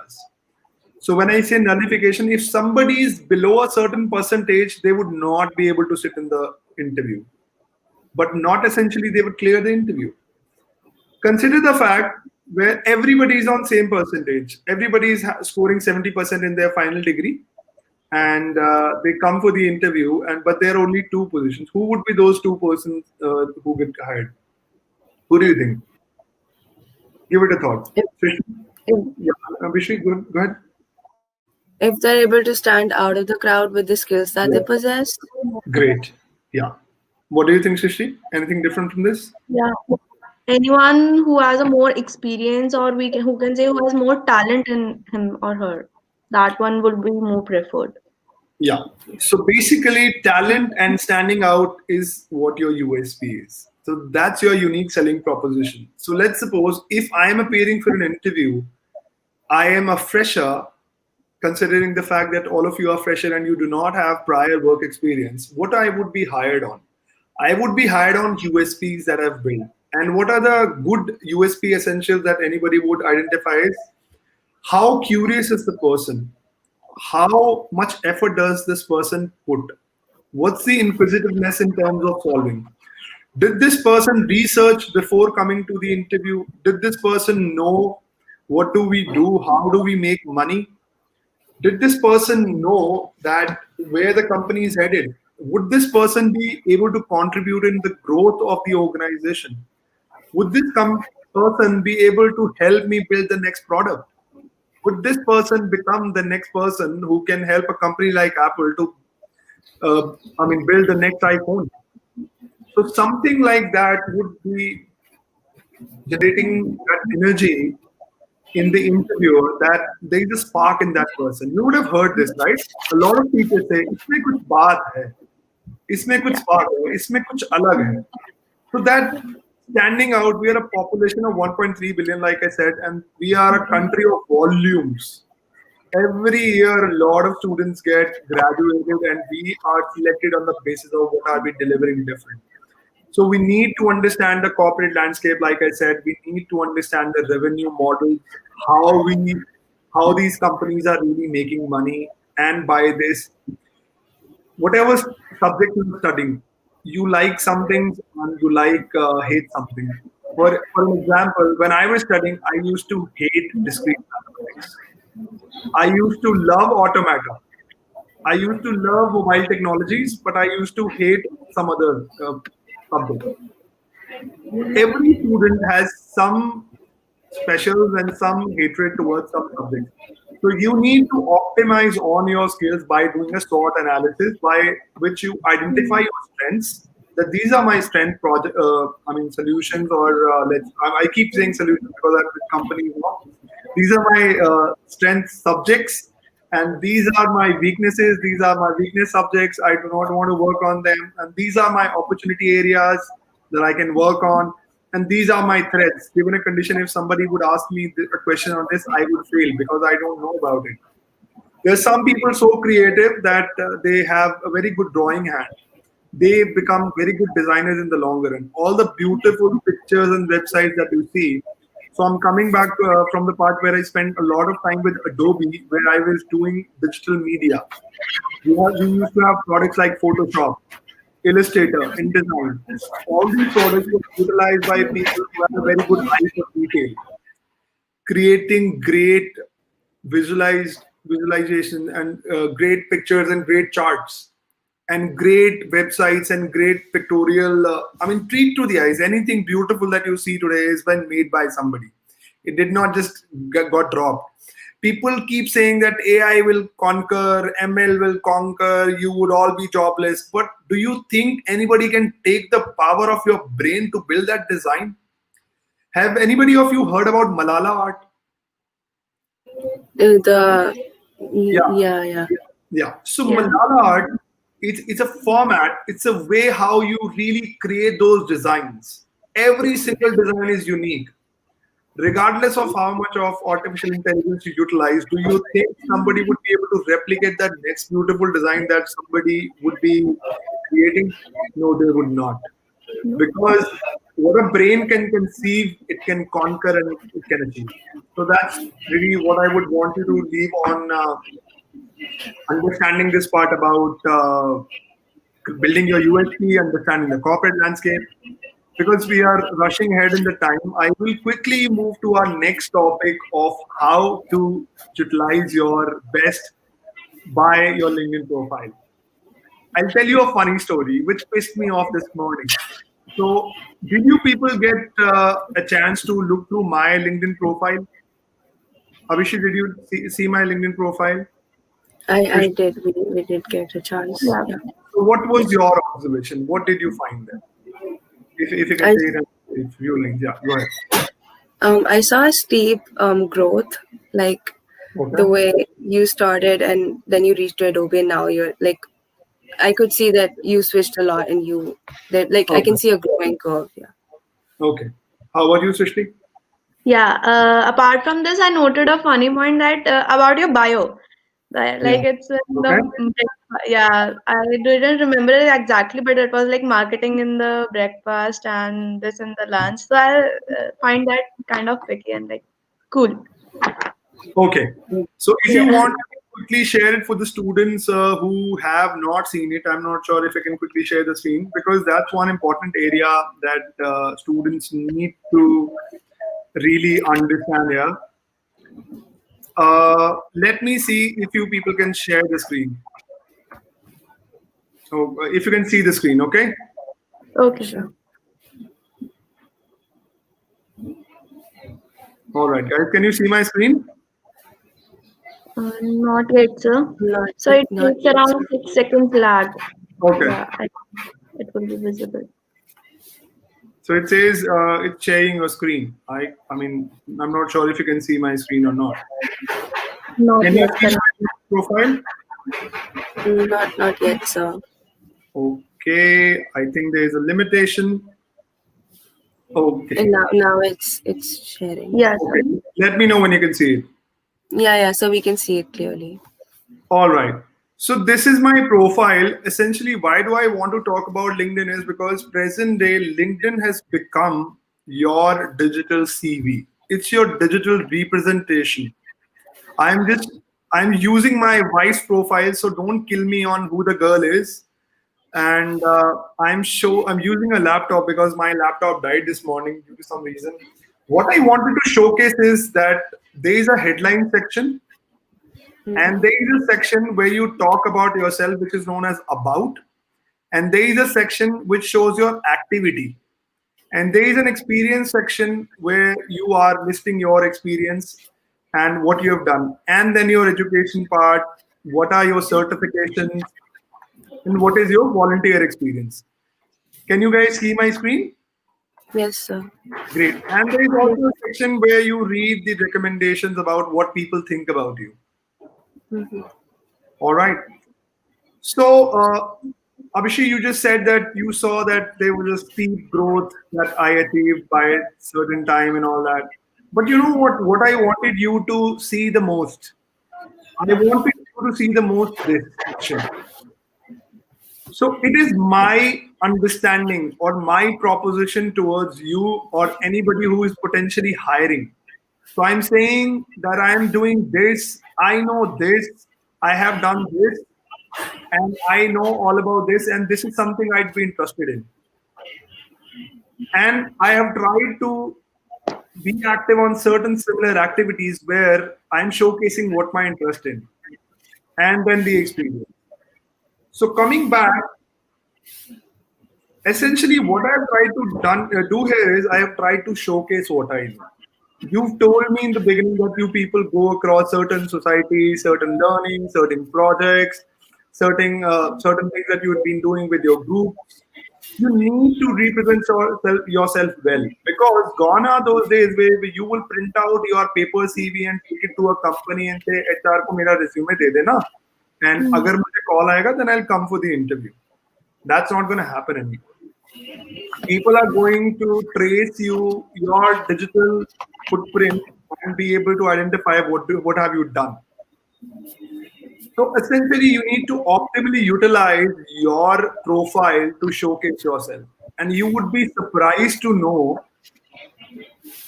So when I say nullification, if somebody is below a certain percentage, they would not be able to sit in the interview. But not essentially they would clear the interview. Consider the fact where everybody is on same percentage. Everybody is scoring 70% in their final degree. And they come for the interview, but there are only two positions. Who would be those two persons who get hired? Who do you think? Give it a thought. Abhishek, go ahead. If they're able to stand out of the crowd with the skills that they possess. Great. Yeah. What do you think, Srishti? Anything different from this? Yeah. Anyone who has a more experience or who can say who has more talent in him or her, that one would be more preferred. Yeah. So basically, talent and standing out is what your USP is. So that's your unique selling proposition. So let's suppose if I am appearing for an interview, I am a fresher, considering the fact that all of you are fresher and you do not have prior work experience, what I would be hired on? I would be hired on USPs that I've built. And what are the good USP essentials that anybody would identify is how curious is the person? How much effort does this person put? What's the inquisitiveness in terms of solving? Did this person research before coming to the interview? Did this person know what do we do? How do we make money? Did this person know that where the company is headed? Would this person be able to contribute in the growth of the organization? Would this person be able to help me build the next product? Would this person become the next person who can help a company like Apple to, build the next iPhone? So something like that would be generating that energy in the interviewer that there is a spark in that person. You would have heard this, right? A lot of people say, "इसमें कुछ बात है, इसमें कुछ spark है, इसमें कुछ अलग है." So that standing out, we are a population of 1.3 billion, like I said, and we are a country of volumes. Every year, a lot of students get graduated, and we are selected on the basis of what are we delivering different. So we need to understand the corporate landscape. Like I said, we need to understand the revenue model, how these companies are really making money, and by this, whatever subject you're studying, you like something and you hate something. For an example, when I was studying, I used to hate discrete mathematics. I used to love automata. I used to love mobile technologies, but I used to hate some other subject. Every student has some specials and some hatred towards some subjects. So you need to optimize on your skills by doing a SWOT analysis by which you identify your strengths. That these are my strength solutions, or I keep saying solutions because I'm with companies now. These are my strength subjects, and these are my weaknesses. These are my weakness subjects. I do not want to work on them, and these are my opportunity areas that I can work on. And these are my threats. Given a condition, if somebody would ask me a question on this, I would fail because I don't know about it. There's some people so creative that they have a very good drawing hand. They become very good designers in the longer run. All the beautiful pictures and websites that you see. So I'm coming back from the part where I spent a lot of time with Adobe, where I was doing digital media. We used to have products like Photoshop, Illustrator, InDesign. All these products were utilized by people who have a very good eye for detail, creating great visualization and great pictures and great charts and great websites and great pictorial. Treat to the eyes. Anything beautiful that you see today has been made by somebody. It did not just got dropped. People keep saying that AI will conquer, ML will conquer, you would all be jobless. But do you think anybody can take the power of your brain to build that design? Have anybody of you heard about Malala art? Yeah. So Malala art, it's a format, it's a way how you really create those designs. Every single design is unique. Regardless of how much of artificial intelligence you utilize, do you think somebody would be able to replicate that next beautiful design that somebody would be creating? No, they would not. Because what a brain can conceive, it can conquer and it can achieve. So that's really what I would want you to leave on understanding this part about building your USP, understanding the corporate landscape. Because we are rushing ahead in the time, I will quickly move to our next topic of how to utilize your best by your LinkedIn profile. I'll tell you a funny story which pissed me off this morning. So, did you people get a chance to look through my LinkedIn profile? Abhishek, did you see my LinkedIn profile? I did. We did get a chance. Yeah. So, what was your observation? What did you find there? If you can say that, if you link, yeah, go ahead. I saw a steep growth, like the way you started and then you reached Adobe, and now you're like, I could see that you switched a lot, and I can see a growing curve. Yeah. Okay. How about you, Srishti? Yeah. Apart from this, I noted a funny point that about your bio. It's I didn't remember it exactly, but it was like marketing in the breakfast and this in the lunch. So I find that kind of picky and like cool. Okay. So if you want quickly share it for the students who have not seen it. I'm not sure if I can quickly share the screen because that's one important area that students need to really understand here. Let me see if you people can share the screen. So if you can see the screen, okay? Okay, sir. All right, guys, can you see my screen? Not yet, sir. So it takes around 6 seconds lag. Okay. Yeah, it will be visible. So it says it's sharing your screen. I mean, I'm not sure if you can see my screen or not. Not Can you yet, see sir. my profile? Not yet, sir. Okay, I think there is a limitation. Okay. And now it's sharing. Yes, Okay. sir. Let me know when you can see it. Yeah, so we can see it clearly. All right. So this is my profile. Essentially, why do I want to talk about LinkedIn is because present day LinkedIn has become your digital CV. It's your digital representation. I'm using my wife's profile, so don't kill me on who the girl is. And I'm using a laptop because my laptop died this morning due to some reason. What I wanted to showcase is that there is a headline section and there is a section where you talk about yourself, which is known as about, and there is a section which shows your activity, and there is an experience section where you are listing your experience and what you have done, and then your education part, what are your certifications, and what is your volunteer experience. Can you guys see my screen? Yes, sir. Great. And there is also a section where you read the recommendations about what people think about you. All right. So, Abhishek, you just said that you saw that there was a steep growth that I achieved by a certain time and all that. But you know what I wanted you to see the most? I wanted you to see the most this section. So it is my understanding or my proposition towards you or anybody who is potentially hiring. So I'm saying that I am doing this, I know this, I have done this, and I know all about this, and this is something I'd be interested in. And I have tried to be active on certain similar activities where I'm showcasing what my interest in and then the experience. So coming back, essentially what I've tried to do here is I have tried to showcase what I know. You've told me in the beginning that you people go across certain societies, certain learning, certain projects, certain things that you've been doing with your group. You need to represent yourself well, because gone are those days where you will print out your paper CV and take it to a company and say HR को मेरा resume दे देना, and अगर मुझे call आएगा then I'll come for the interview. That's not going to happen anymore. People are going to trace your digital footprint and be able to identify what have you done. So essentially, you need to optimally utilize your profile to showcase yourself. And you would be surprised to know,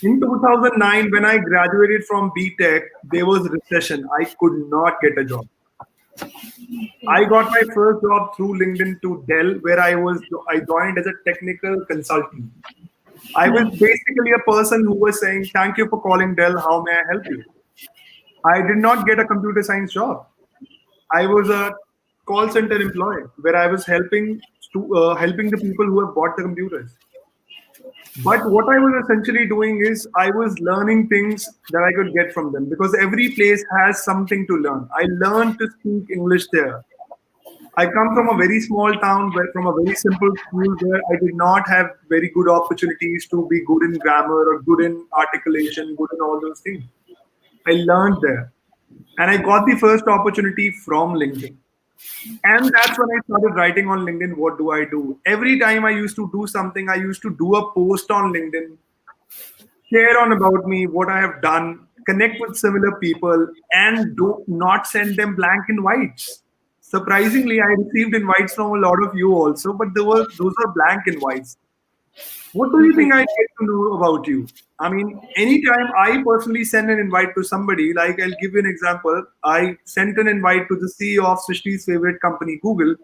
in 2009, when I graduated from BTech, there was recession. I could not get a job. I got my first job through LinkedIn to Dell, where I joined as a technical consultant. I was basically a person who was saying, "Thank you for calling Dell. How may I help you?" I did not get a computer science job. I was a call center employee where I was helping the people who have bought the computers. But what I was essentially doing is I was learning things that I could get from them, because every place has something to learn. I learned to speak English there. I come from a very small town, from a very simple school where I did not have very good opportunities to be good in grammar or good in articulation, good in all those things. I learned there. And I got the first opportunity from LinkedIn. And that's when I started writing on LinkedIn. What do I do? Every time I used to do something, I used to do a post on LinkedIn, share on about me, what I have done, connect with similar people, and do not send them blank invites. Surprisingly, I received invites from a lot of you also, but those were blank invites. What do you think I get to know about you? I mean, anytime I personally send an invite to somebody, like I'll give you an example. I sent an invite to the CEO of Srishti's favorite company, Google.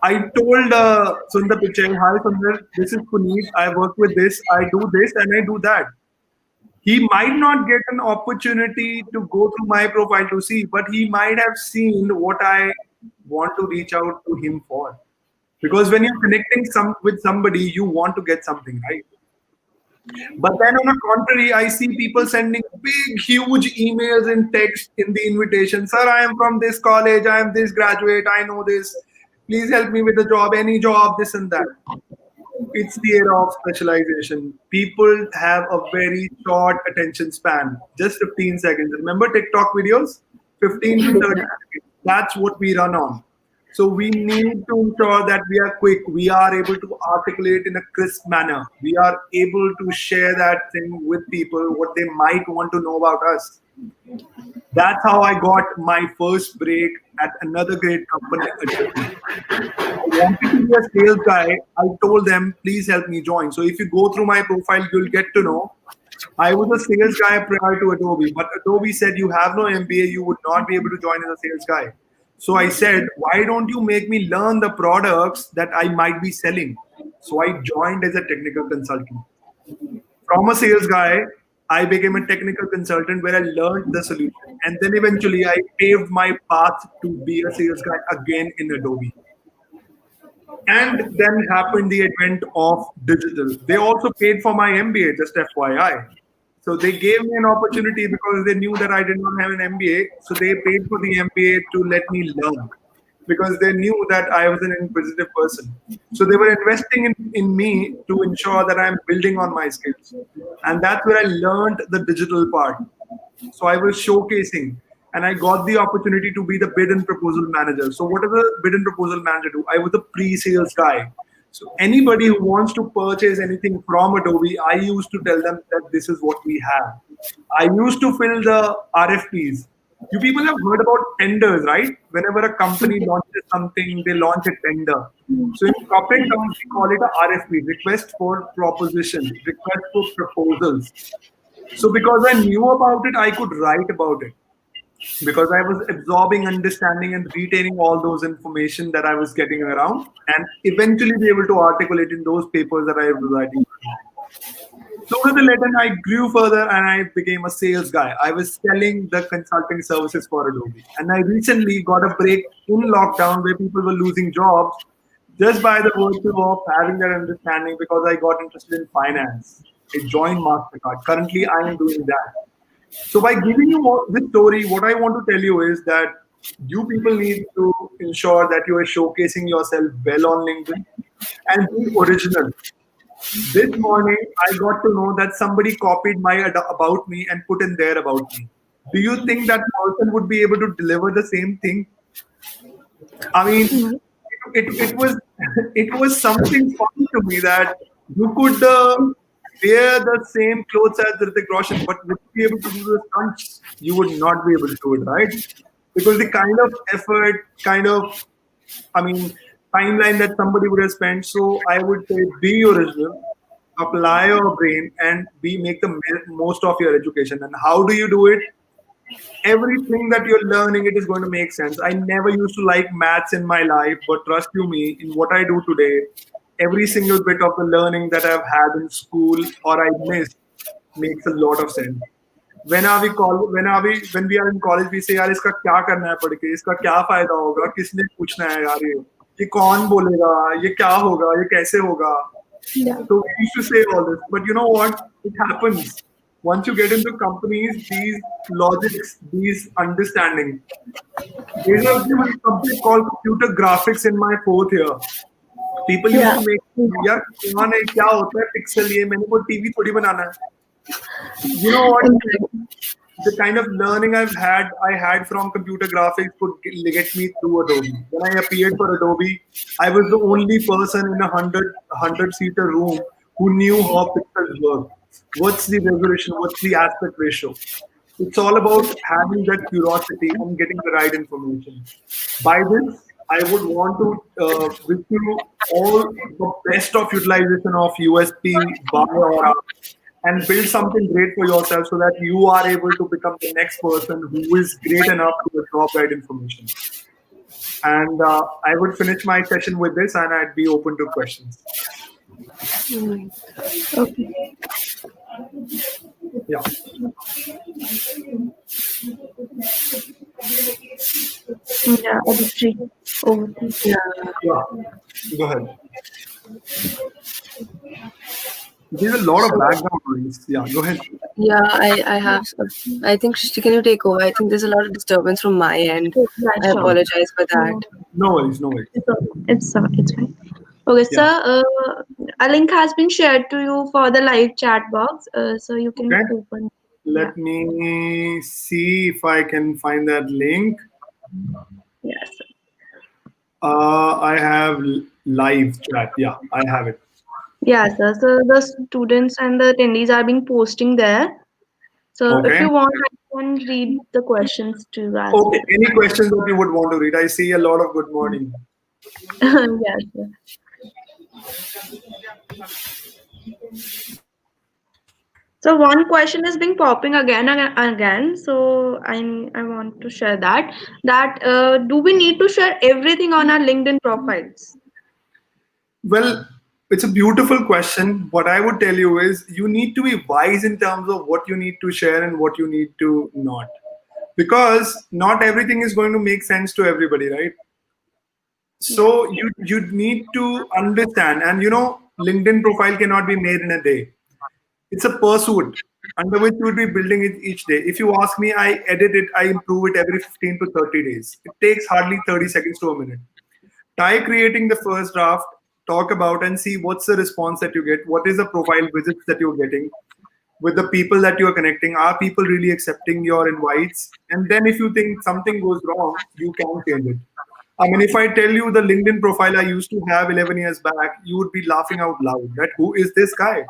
I told Sundar Pichai, hi Sundar, this is Puneet. I work with this, I do this, and I do that. He might not get an opportunity to go through my profile to see, but he might have seen what I want to reach out to him for. Because when you're connecting with somebody, you want to get something, right? But then on the contrary, I see people sending big, huge emails and text in the invitation. Sir, I am from this college. I am this graduate. I know this. Please help me with a job, any job, this and that. It's the era of specialization. People have a very short attention span, just 15 seconds. Remember TikTok videos? 15 to 30 seconds. That's what we run on. So we need to ensure that we are quick. We are able to articulate in a crisp manner. We are able to share that thing with people, what they might want to know about us. That's how I got my first break at another great company. I wanted to be a sales guy. I told them, please help me join. So if you go through my profile, you'll get to know I was a sales guy prior to Adobe. But Adobe said you have no MBA, you would not be able to join as a sales guy. So I said, why don't you make me learn the products that I might be selling? So I joined as a technical consultant. From a sales guy, I became a technical consultant where I learned the solution. And then eventually I paved my path to be a sales guy again in Adobe. And then happened the advent of digital. They also paid for my MBA, just FYI. So they gave me an opportunity because they knew that I did not have an MBA. So they paid for the MBA to let me learn because they knew that I was an inquisitive person. So they were investing in me to ensure that I'm building on my skills. And that's where I learned the digital part. So I was showcasing and I got the opportunity to be the bid and proposal manager. So what does a bid and proposal manager do? I was a pre-sales guy. So anybody who wants to purchase anything from Adobe, I used to tell them that this is what we have. I used to fill the RFPs. You people have heard about tenders, right? Whenever a company launches something, they launch a tender. So in corporate terms, we call it a RFP, request for proposition, request for proposals. So because I knew about it, I could write about it. Because I was absorbing, understanding, and retaining all those information that I was getting around, and eventually be able to articulate in those papers that I was writing. So with the letter, I grew further and I became a sales guy. I was selling the consulting services for Adobe, and I recently got a break in lockdown where people were losing jobs just by the virtue of having that understanding because I got interested in finance. I joined Mastercard. Currently, I am doing that. So by giving you this story, what I want to tell you is that you people need to ensure that you are showcasing yourself well on LinkedIn and be original. This morning, I got to know that somebody copied my about me and put in their about me. Do you think that person would be able to deliver the same thing? I mean, it was it was something funny to me that you could wear the same clothes as Hrithik Roshan, but would you be able to do the stunts? You would not be able to do it, right? Because the kind of effort, timeline that somebody would have spent. So I would say be original, apply your brain, and make the most of your education. And how do you do it? Everything that you're learning, it is going to make sense. I never used to like maths in my life, but trust you me, in what I do today, every single bit of the learning that I've had in school or I missed makes a lot of sense. When we are in college, we say, यार इसका क्या करना है पढ़ के, इसका क्या फायदा होगा, किसने पूछना है यार ये कौन बोलेगा, ये क्या होगा, ये कैसे होगा. Yeah. So we used to say all this, but you know what? It happens. Once you get into companies, these logics, these understanding. There's a subject called computer graphics in my fourth year. People used to make, यार कौन है, क्या होता है pixel, ये मैंने को TV थोड़ी बनाना है. You know what? The kind of learning I had from computer graphics could get me through Adobe. When I appeared for Adobe, I was the only person in a 100-seater room who knew how pixels work. What's the resolution? What's the aspect ratio? It's all about having that curiosity and getting the right information. By this, I would want to wish you all the best of utilization of USP, buy or up, and build something great for yourself so that you are able to become the next person who is great enough to absorb that information. And I would finish my session with this, and I'd be open to questions. Okay. Yeah. Yeah, Aditri, over to you. Yeah. Go ahead. There's a lot of background noise. Yeah, go ahead. Yeah, I have. I think, Shrishti, can you take over? I think there's a lot of disturbance from my end. Yeah, I sure. apologize for that. No worries, no worries. It's fine. Okay, Yeah. sir. A link has been shared to you for the live chat box, so you can Okay. open. Let me see if I can find that link. Yes. I have live chat. Yeah, I have it. Yeah, sir. So the students and the attendees are being posting there. So if Okay. you want, I can read the questions to you as Okay. Any questions that you would want to read? I see a lot of good morning. well. Yes, sir. So one question is being popping again and again. So I want to share that do we need to share everything on our LinkedIn profiles? Well, it's a beautiful question. What I would tell you is you need to be wise in terms of what you need to share and what you need to not. Because not everything is going to make sense to everybody, right? So you need to understand, and LinkedIn profile cannot be made in a day. It's a pursuit under which you would be building it each day. If you ask me, I edit it, I improve it every 15 to 30 days. It takes hardly 30 seconds to a minute. Try creating the first draft, talk about and see what's the response that you get, what is the profile visits that you're getting with the people that you are connecting. Are people really accepting your invites? And then if you think something goes wrong, you can change it. I mean, if I tell you the LinkedIn profile I used to have 11 years back, you would be laughing out loud that who is this guy?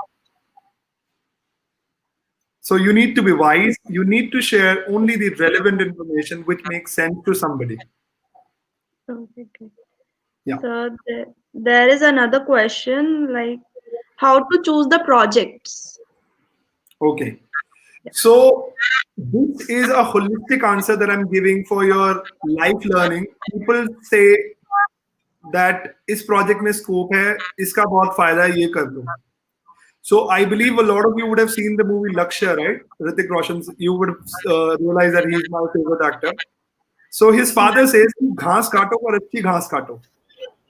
So you need to be wise. You need to share only the relevant information which makes sense to somebody. Okay. Yeah. So there is another question like how to choose the projects. Okay. So this is a holistic answer that I'm giving for your life learning. People say that इस project में scope है, इसका बहुत फायदा है, ये कर लो. So I believe a lot of you would have seen the movie Lakshya, right? Hrithik Roshan's. You would realize that he's my favorite actor. So his father says, "घास काटो और अच्छी घास काटो."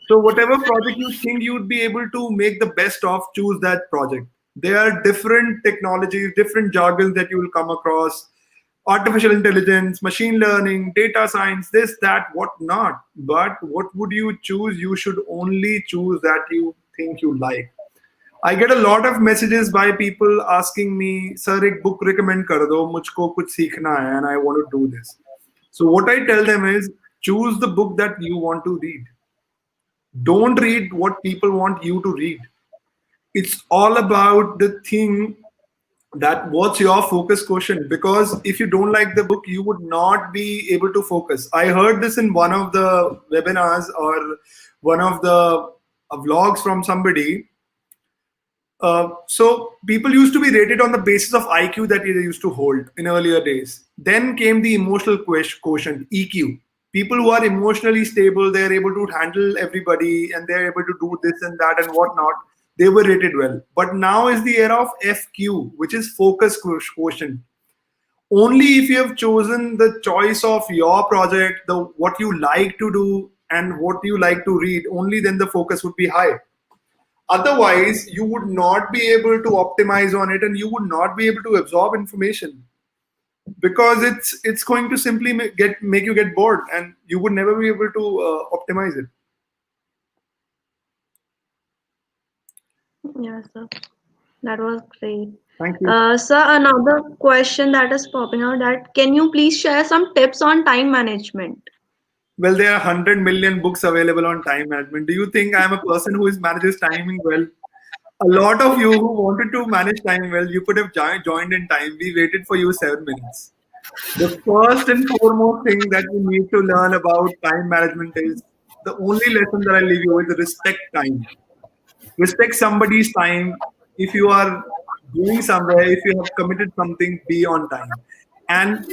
So whatever project you think you would be able to make the best of, choose that project. There are different technologies, different jargons that you will come across. Artificial intelligence, machine learning, data science, this, that, what not. But what would you choose? You should only choose that you think you like. I get a lot of messages by people asking me, "Sir, एक book recommend कर दो, मुझको कुछ सीखना है, and I want to do this." So what I tell them is, choose the book that you want to read. Don't read what people want you to read. It's all about the thing that what's your focus quotient, because if you don't like the book you would not be able to focus. I heard this in one of the webinars or one of the vlogs from somebody. So people used to be rated on the basis of IQ that they used to hold in earlier days. Then came the emotional quotient, EQ. People who are emotionally stable, they're able to handle everybody and they're able to do this and that and whatnot. They were rated well. But now is the era of FQ, which is focus quotient. Only if you have chosen the choice of your project, the what you like to do and what you like to read, only then the focus would be high. Otherwise, you would not be able to optimize on it and you would not be able to absorb information because it's going to simply make you get bored and you would never be able to optimize it. Yeah, sir. That was great. Thank you. Sir, another question that is popping out that can you please share some tips on time management? Well, there are 100 million books available on time management. Do you think I'm a person who manages timing well? A lot of you who wanted to manage time well, you could have joined in time. We waited for you 7 minutes. The first and foremost thing that you need to learn about time management is the only lesson that I leave you with is respect time. Respect somebody's time. If you are going somewhere, if you have committed something, be on time. And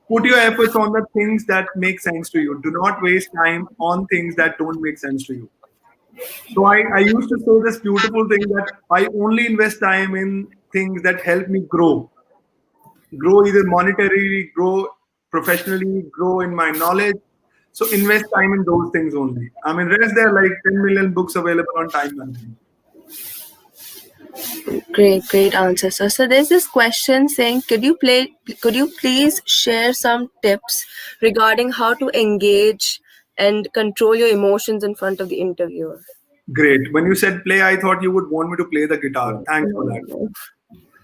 put your efforts on the things that make sense to you. Do not waste time on things that don't make sense to you. So I used to say this beautiful thing that I only invest time in things that help me grow either monetarily, grow professionally, grow in my knowledge. So invest time in those things only. I mean, rest there are like 10 million books available on time management. Great answer, sir. So there's this question saying, could you please share some tips regarding how to engage and control your emotions in front of the interviewer? Great. When you said play, I thought you would want me to play the guitar. Thanks for that.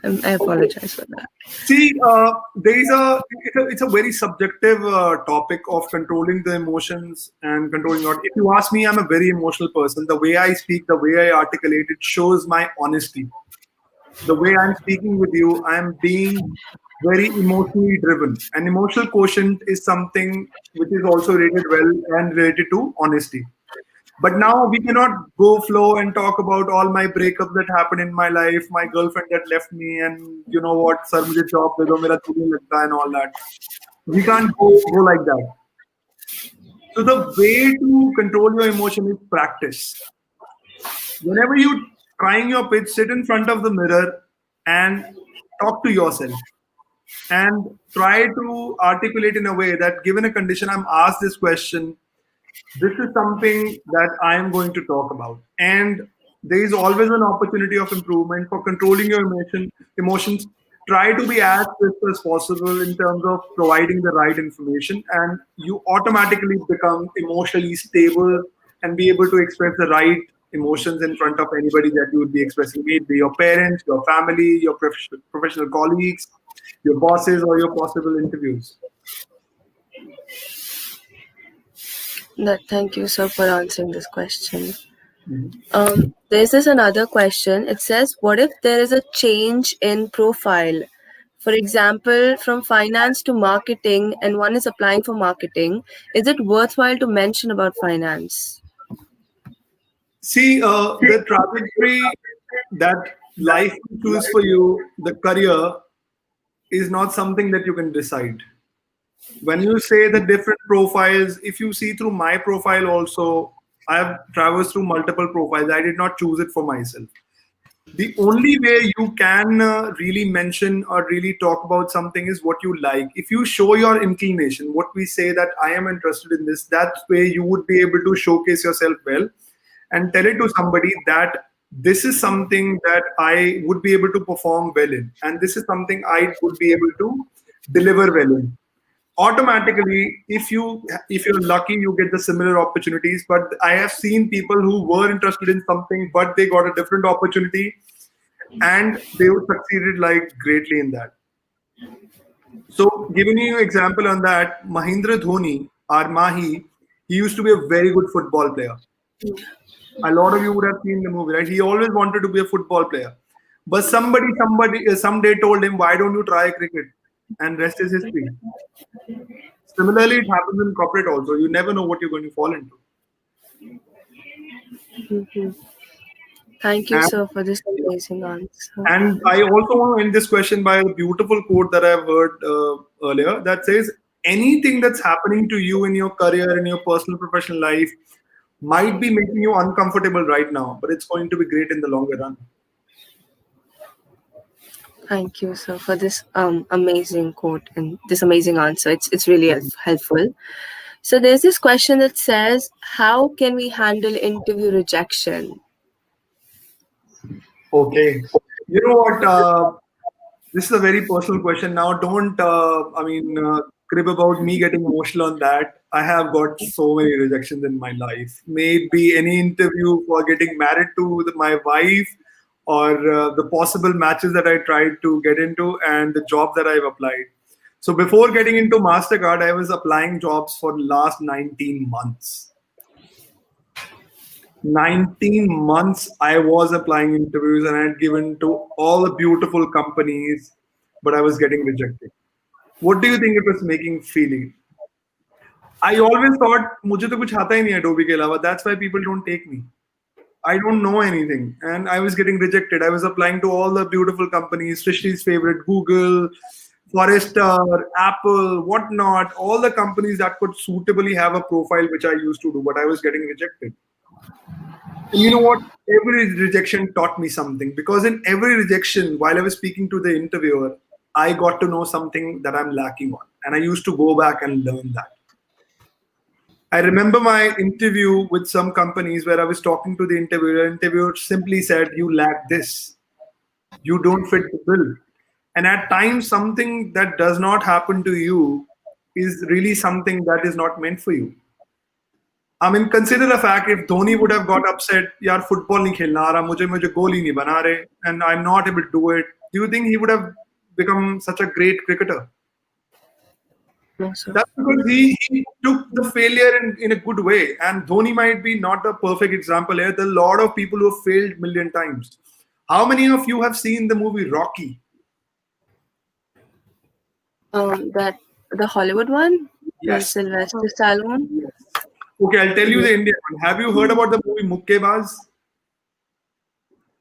I apologize for that. See, it's a very subjective topic of controlling the emotions and controlling not. If you ask me, I'm a very emotional person. The way I speak, the way I articulate, it shows my honesty. The way I'm speaking with you, I'm being very emotionally driven. An emotional quotient is something which is also rated well and related to honesty. But now we cannot go flow and talk about all my breakups that happened in my life, my girlfriend that left me, and you know what, sir, mujhe job de do, mera chuli lagta hai, and all that. We can't go like that. So the way to control your emotion is practice. Whenever you trying your pitch, sit in front of the mirror and talk to yourself and try to articulate in a way that given a condition, I'm asked this question, this is something that I am going to talk about. And there is always an opportunity of improvement for controlling your emotions. Try to be as crisp as possible in terms of providing the right information, and you automatically become emotionally stable and be able to express the right emotions in front of anybody that you would be expressing, be it your parents, your family, your professional colleagues, your bosses, or your possible interviews. Thank you, sir, for answering this question. There's another question. It says, what if there is a change in profile? For example, from finance to marketing, and one is applying for marketing. Is it worthwhile to mention about finance? See, the trajectory that life chooses for you, the career, is not something that you can decide. When you say the different profiles, if you see through my profile also, I have traversed through multiple profiles. I did not choose it for myself. The only way you can really mention or really talk about something is what you like. If you show your inclination, what we say that I am interested in this, that way you would be able to showcase yourself well and tell it to somebody that this is something that I would be able to perform well in, and this is something I would be able to deliver well in. Automatically, if you're lucky, you get the similar opportunities. But I have seen people who were interested in something, but they got a different opportunity, and they succeeded like greatly in that. So, giving you an example on that, Mahindra Dhoni, or Mahi, he used to be a very good football player. A lot of you would have seen the movie, right? He always wanted to be a football player, but somebody someday told him, "Why don't you try cricket?" And rest is history. Similarly, it happens in corporate also. You never know what you're going to fall into. Thank you, sir, for this amazing answer. And I also want to end this question by a beautiful quote that I've heard earlier that says, anything that's happening to you in your career, in your personal, professional life, might be making you uncomfortable right now, but it's going to be great in the longer run. Thank you, sir, for this amazing quote and this amazing answer. It's really helpful. So there's this question that says, how can we handle interview rejection? Okay. You know what? This is a very personal question. Now, don't, crib about me getting emotional on that. I have got so many rejections in my life. Maybe any interview for getting married to my wife, or the possible matches that I tried to get into, and the job that I've applied. So before getting into MasterCard, I was applying jobs for the last 19 months. 19 months I was applying interviews, and I had given to all the beautiful companies, but I was getting rejected. What do you think it was making feeling? I always thought मुझे तो कुछ आता ही नहीं है Adobe के अलावा. That's why people don't take me. I don't know anything, and I was getting rejected. I was applying to all the beautiful companies, Srishti's favorite, Google, Forrester, Apple, whatnot, all the companies that could suitably have a profile which I used to do, but I was getting rejected. And you know what? Every rejection taught me something, because in every rejection, while I was speaking to the interviewer, I got to know something that I'm lacking on, and I used to go back and learn that. I remember my interview with some companies where I was talking to the interviewer. The interviewer simply said, "You lack this. You don't fit the bill." And at times, something that does not happen to you is really something that is not meant for you. I mean, consider the fact if Dhoni would have got upset, yaar football nahi khelna aa raha, mujhe goal hi nahi bana rahe, and I'm not able to do it. Do you think he would have become such a great cricketer? No, sir. That's because he took the failure in a good way. And Dhoni might be not the perfect example here. There are a lot of people who have failed million times. How many of you have seen the movie Rocky? That the Hollywood one? Yes. Sylvester Stallone? Okay, I'll tell you the Indian one. Have you heard about the movie Mukkebaz?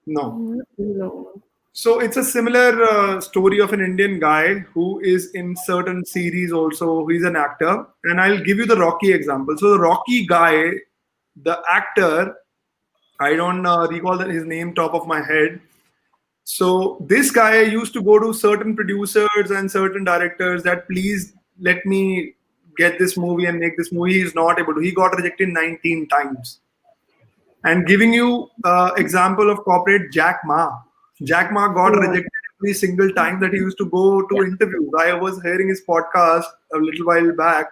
No. No. So it's a similar story of an Indian guy who is in certain series also. He's an actor. And I'll give you the Rocky example. So the Rocky guy, the actor, I don't recall his name top of my head. So this guy used to go to certain producers and certain directors that please let me get this movie and make this movie. He's not able to. He got rejected 19 times. And giving you example of corporate Jack Ma. Jack Ma got rejected every single time that he used to go to interviews. I was hearing his podcast a little while back.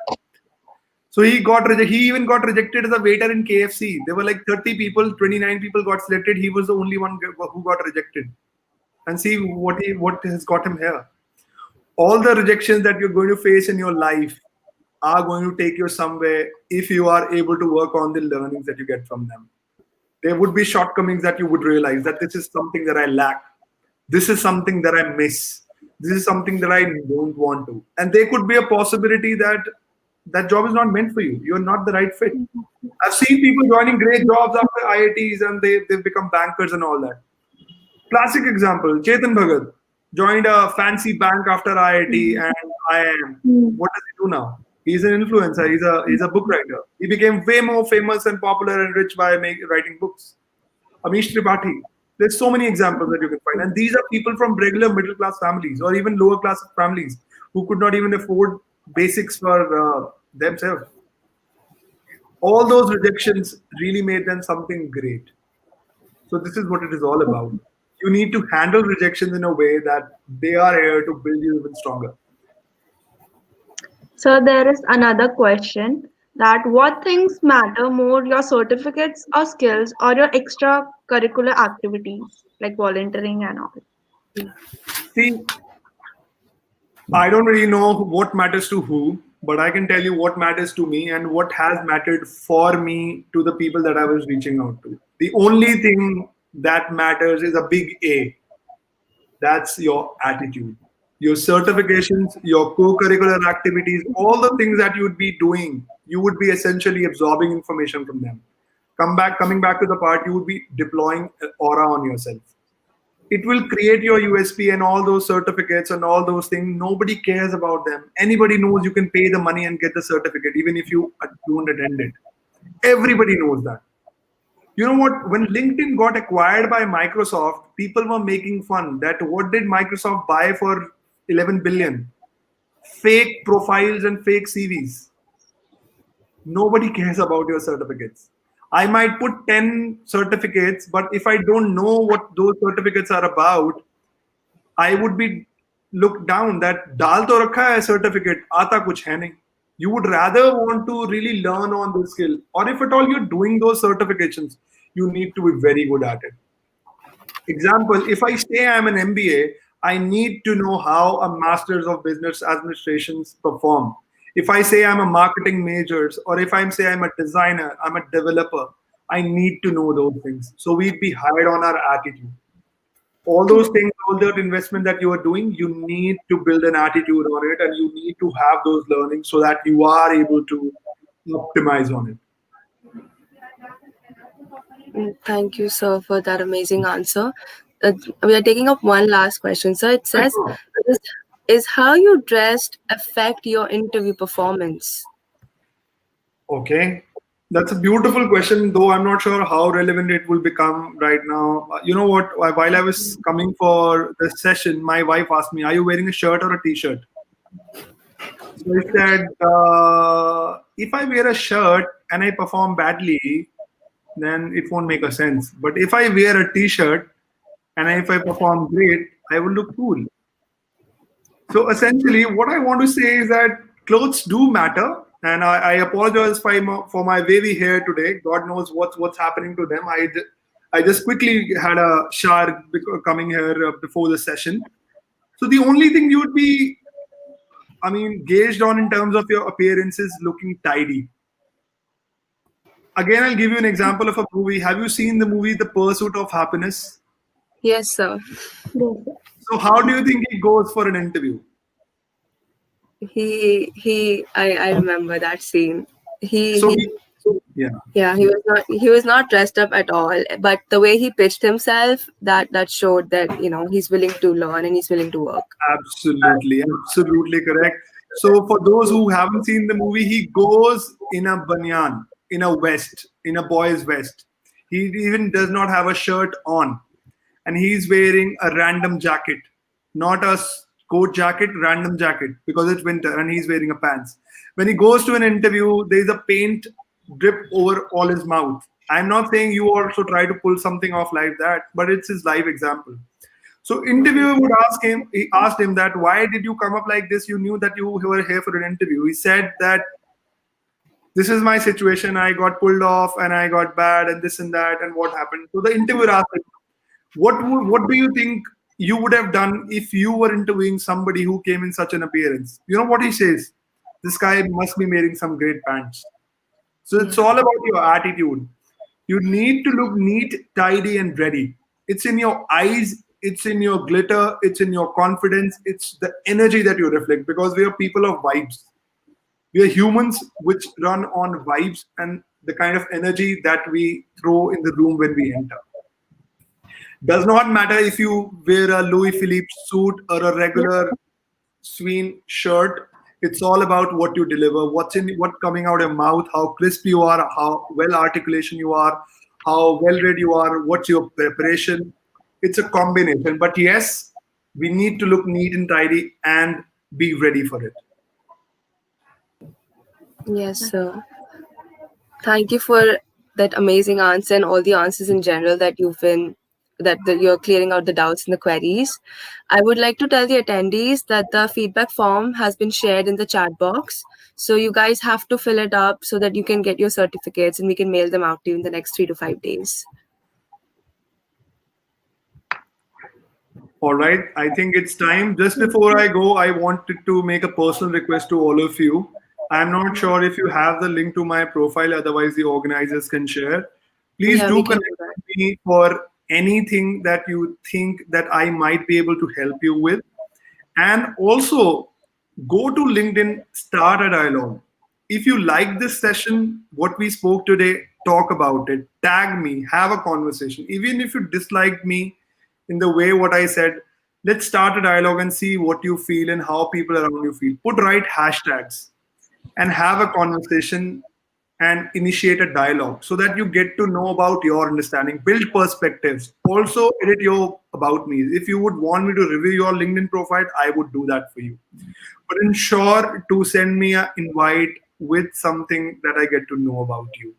So he got rejected. He even got rejected as a waiter in KFC. There were like 30 people, 29 people got selected. He was the only one who got rejected. And see what has got him here. All the rejections that you're going to face in your life are going to take you somewhere if you are able to work on the learnings that you get from them. There would be shortcomings that you would realize that this is something that I lack. This is something that I miss. This is something that I don't want to. And there could be a possibility that that job is not meant for you. You're not the right fit. I've seen people joining great jobs after IITs and they've become bankers and all that. Classic example, Chetan Bhagat joined a fancy bank after IIT and IIM. What does he do now? He's an influencer. He's a book writer. He became way more famous and popular and rich by writing books. Amish Tripathi. There's so many examples that you can find. And these are people from regular middle class families or even lower class families who could not even afford basics for themselves. All those rejections really made them something great. So this is what it is all about. You need to handle rejections in a way that they are here to build you even stronger. So there is another question that what things matter more, your certificates or skills or your extracurricular activities like volunteering and all? See, I don't really know what matters to who, but I can tell you what matters to me and what has mattered for me to the people that I was reaching out to. The only thing that matters is a big A. That's your attitude. Your certifications, your co-curricular activities, all the things that you would be doing, you would be essentially absorbing information from them. Coming back to the part, you would be deploying an aura on yourself. It will create your USP and all those certificates and all those things. Nobody cares about them. Anybody knows you can pay the money and get the certificate, even if you don't attend it. Everybody knows that. You know what? When LinkedIn got acquired by Microsoft, people were making fun that what did Microsoft buy for 11 billion? Fake profiles and fake CVs. Nobody cares about your certificates. I might put 10 certificates, but if I don't know what those certificates are about, I would be looked down that dal to rakha hai certificate, aata kuch hai nahi. You would rather want to really learn on the skill. Or if at all you're doing those certifications, you need to be very good at it. Example, if I say I'm an MBA, I need to know how a Master's of Business Administrations perform. If I say I'm a marketing major, or if I say I'm a designer, I'm a developer, I need to know those things. So we'd be hired on our attitude. All those things, all that investment that you are doing, you need to build an attitude on it and you need to have those learnings so that you are able to optimize on it. Thank you, sir, for that amazing answer. We are taking up one last question. So it says, is how you dressed affect your interview performance? Okay. That's a beautiful question, though I'm not sure how relevant it will become right now. You know what? While I was coming for the session, my wife asked me, "Are you wearing a shirt or a t-shirt?" So I said, if I wear a shirt and I perform badly, then it won't make a sense. But if I wear a t-shirt and if I perform great, I will look cool. So essentially, what I want to say is that clothes do matter. And I apologize for my wavy hair today. God knows what's happening to them. I just quickly had a shower coming here before the session. So the only thing you would be, gauged on in terms of your appearance is looking tidy. Again, I'll give you an example of a movie. Have you seen the movie The Pursuit of Happiness? Yes, sir. So how do you think he goes for an interview? I remember that scene. He Yeah. he was not dressed up at all, but the way he pitched himself, that showed that he's willing to learn and he's willing to work. Absolutely correct. So for those who haven't seen the movie, he goes in a banyan, in a vest, in a boy's vest. He even does not have a shirt on, and he's wearing a random jacket, not a coat jacket, random jacket, because it's winter, and he's wearing a pants. When he goes to an interview, there's a paint drip over all his mouth. I'm not saying you also try to pull something off like that, but it's his live example. So interviewer would ask him, he asked him that, why did you come up like this? You knew that you were here for an interview. He said that this is my situation. I got pulled off and I got bad and this and that and what happened. So the interviewer asked him, what do you think you would have done if you were interviewing somebody who came in such an appearance? You know what he says? This guy must be wearing some great pants. So it's all about your attitude. You need to look neat, tidy, and ready. It's in your eyes, it's in your glitter, it's in your confidence, it's the energy that you reflect, because we are people of vibes. We are humans which run on vibes and the kind of energy that we throw in the room when we enter. Does not matter if you wear a Louis Philippe suit or a regular Sween shirt. It's all about what you deliver, what's coming out of your mouth, how crisp you are, how well articulation you are, how well read you are, what's your preparation. It's a combination. But yes, we need to look neat and tidy and be ready for it. Yes, sir. Thank you for that amazing answer and all the answers in general that you're clearing out the doubts and the queries. I would like to tell the attendees that the feedback form has been shared in the chat box. So you guys have to fill it up so that you can get your certificates and we can mail them out to you in the next 3 to 5 days. All right. I think it's time. Just before I go, I wanted to make a personal request to all of you. I'm not sure if you have the link to my profile, otherwise the organizers can share. Please do connect with me for anything that you think that I might be able to help you with. And also go to LinkedIn, start a dialogue. If you like this session, what we spoke today, talk about it, tag me, have a conversation. Even if you disliked me in the way what I said, let's start a dialogue and see what you feel and how people around you feel. Put right hashtags and have a conversation and initiate a dialogue so that you get to know about your understanding, build perspectives. Also edit your about me. If you would want me to review your LinkedIn profile, I would do that for you. But ensure to send me an invite with something that I get to know about you.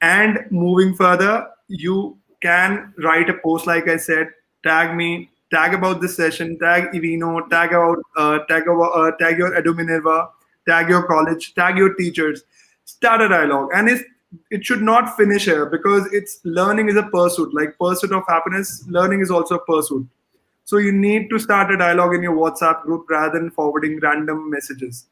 And moving further, you can write a post, like I said, tag me, tag about this session, tag Evino, tag your Edu Minerva, tag your college, tag your teachers, start a dialogue. And it should not finish here, because it's learning is a pursuit, like pursuit of happiness. Learning is also a pursuit. So you need to start a dialogue in your WhatsApp group rather than forwarding random messages.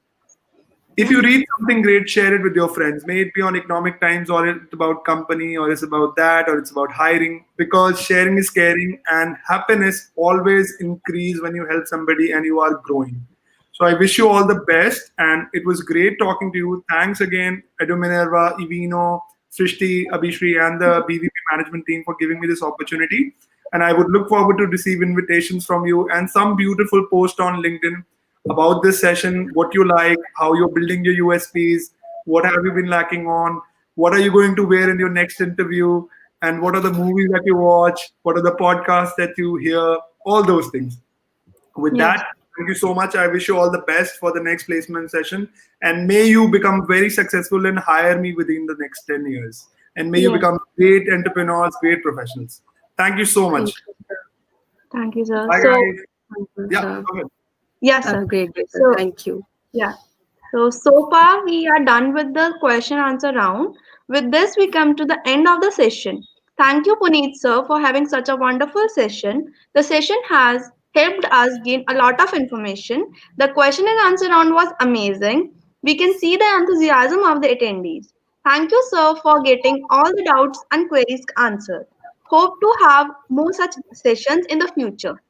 If you read something great, share it with your friends. May it be on Economic Times, or it's about company, or it's about that, or it's about hiring, because sharing is caring, and happiness always increase when you help somebody and you are growing. So I wish you all the best, and it was great talking to you. Thanks again, Edu Minerva, Evino, Srishti, Abhishri, and the BVP management team for giving me this opportunity. And I would look forward to receive invitations from you and some beautiful post on LinkedIn about this session, what you like, how you're building your USPs, what have you been lacking on, what are you going to wear in your next interview, and what are the movies that you watch, what are the podcasts that you hear, all those things. With Yes. that, thank you so much. I wish you all the best for the next placement session. And may you become very successful and hire me within the next 10 years. And may you Yes. become great entrepreneurs, great professionals. Thank you so much. Thank you, sir. Bye, So, guys. Thank you, Yeah, sir. go ahead. yes, Have sir. a great day, sir. So, Thank you. yeah. So far we are done with the question answer round. With this, we come to the end of the session. Thank you, Puneet sir, for having such a wonderful session. The session has helped us gain a lot of information. The question and answer round was amazing. We can see the enthusiasm of the attendees. Thank you, sir, for getting all the doubts and queries answered. Hope to have more such sessions in the future.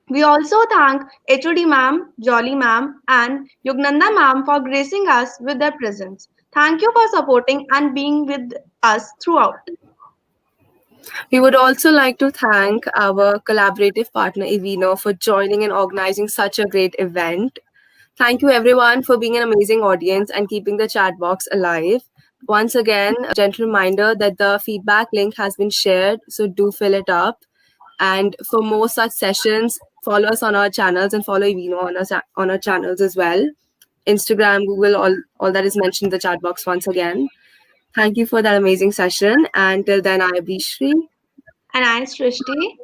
We also thank HOD ma'am, Jolly ma'am, and Yugnanda ma'am for gracing us with their presence. Thank you for supporting and being with us throughout. We would also like to thank our collaborative partner Evino for joining and organizing such a great event. Thank you everyone for being an amazing audience and keeping the chat box alive. Once again, a gentle reminder that the feedback link has been shared, so do fill it up. And for more such sessions, follow us on our channels and follow Evino on our channels as well. Instagram, Google, all that is mentioned in the chat box once again. Thank you for that amazing session. And till then, I am Bishri. And I, Srishti.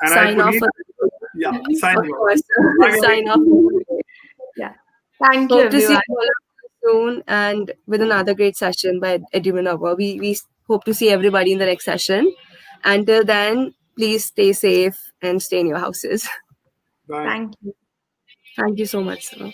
And Sign I off. Puneet, yeah, sign Of off. course. Bye, guys. Sign off. Yeah. Thank you, Hope to see everyone. you all soon and with another great session by Edu Minerva. We hope to see everybody in the next session. Until then, please stay safe and stay in your houses. Bye. Thank you. Thank you so much, sir.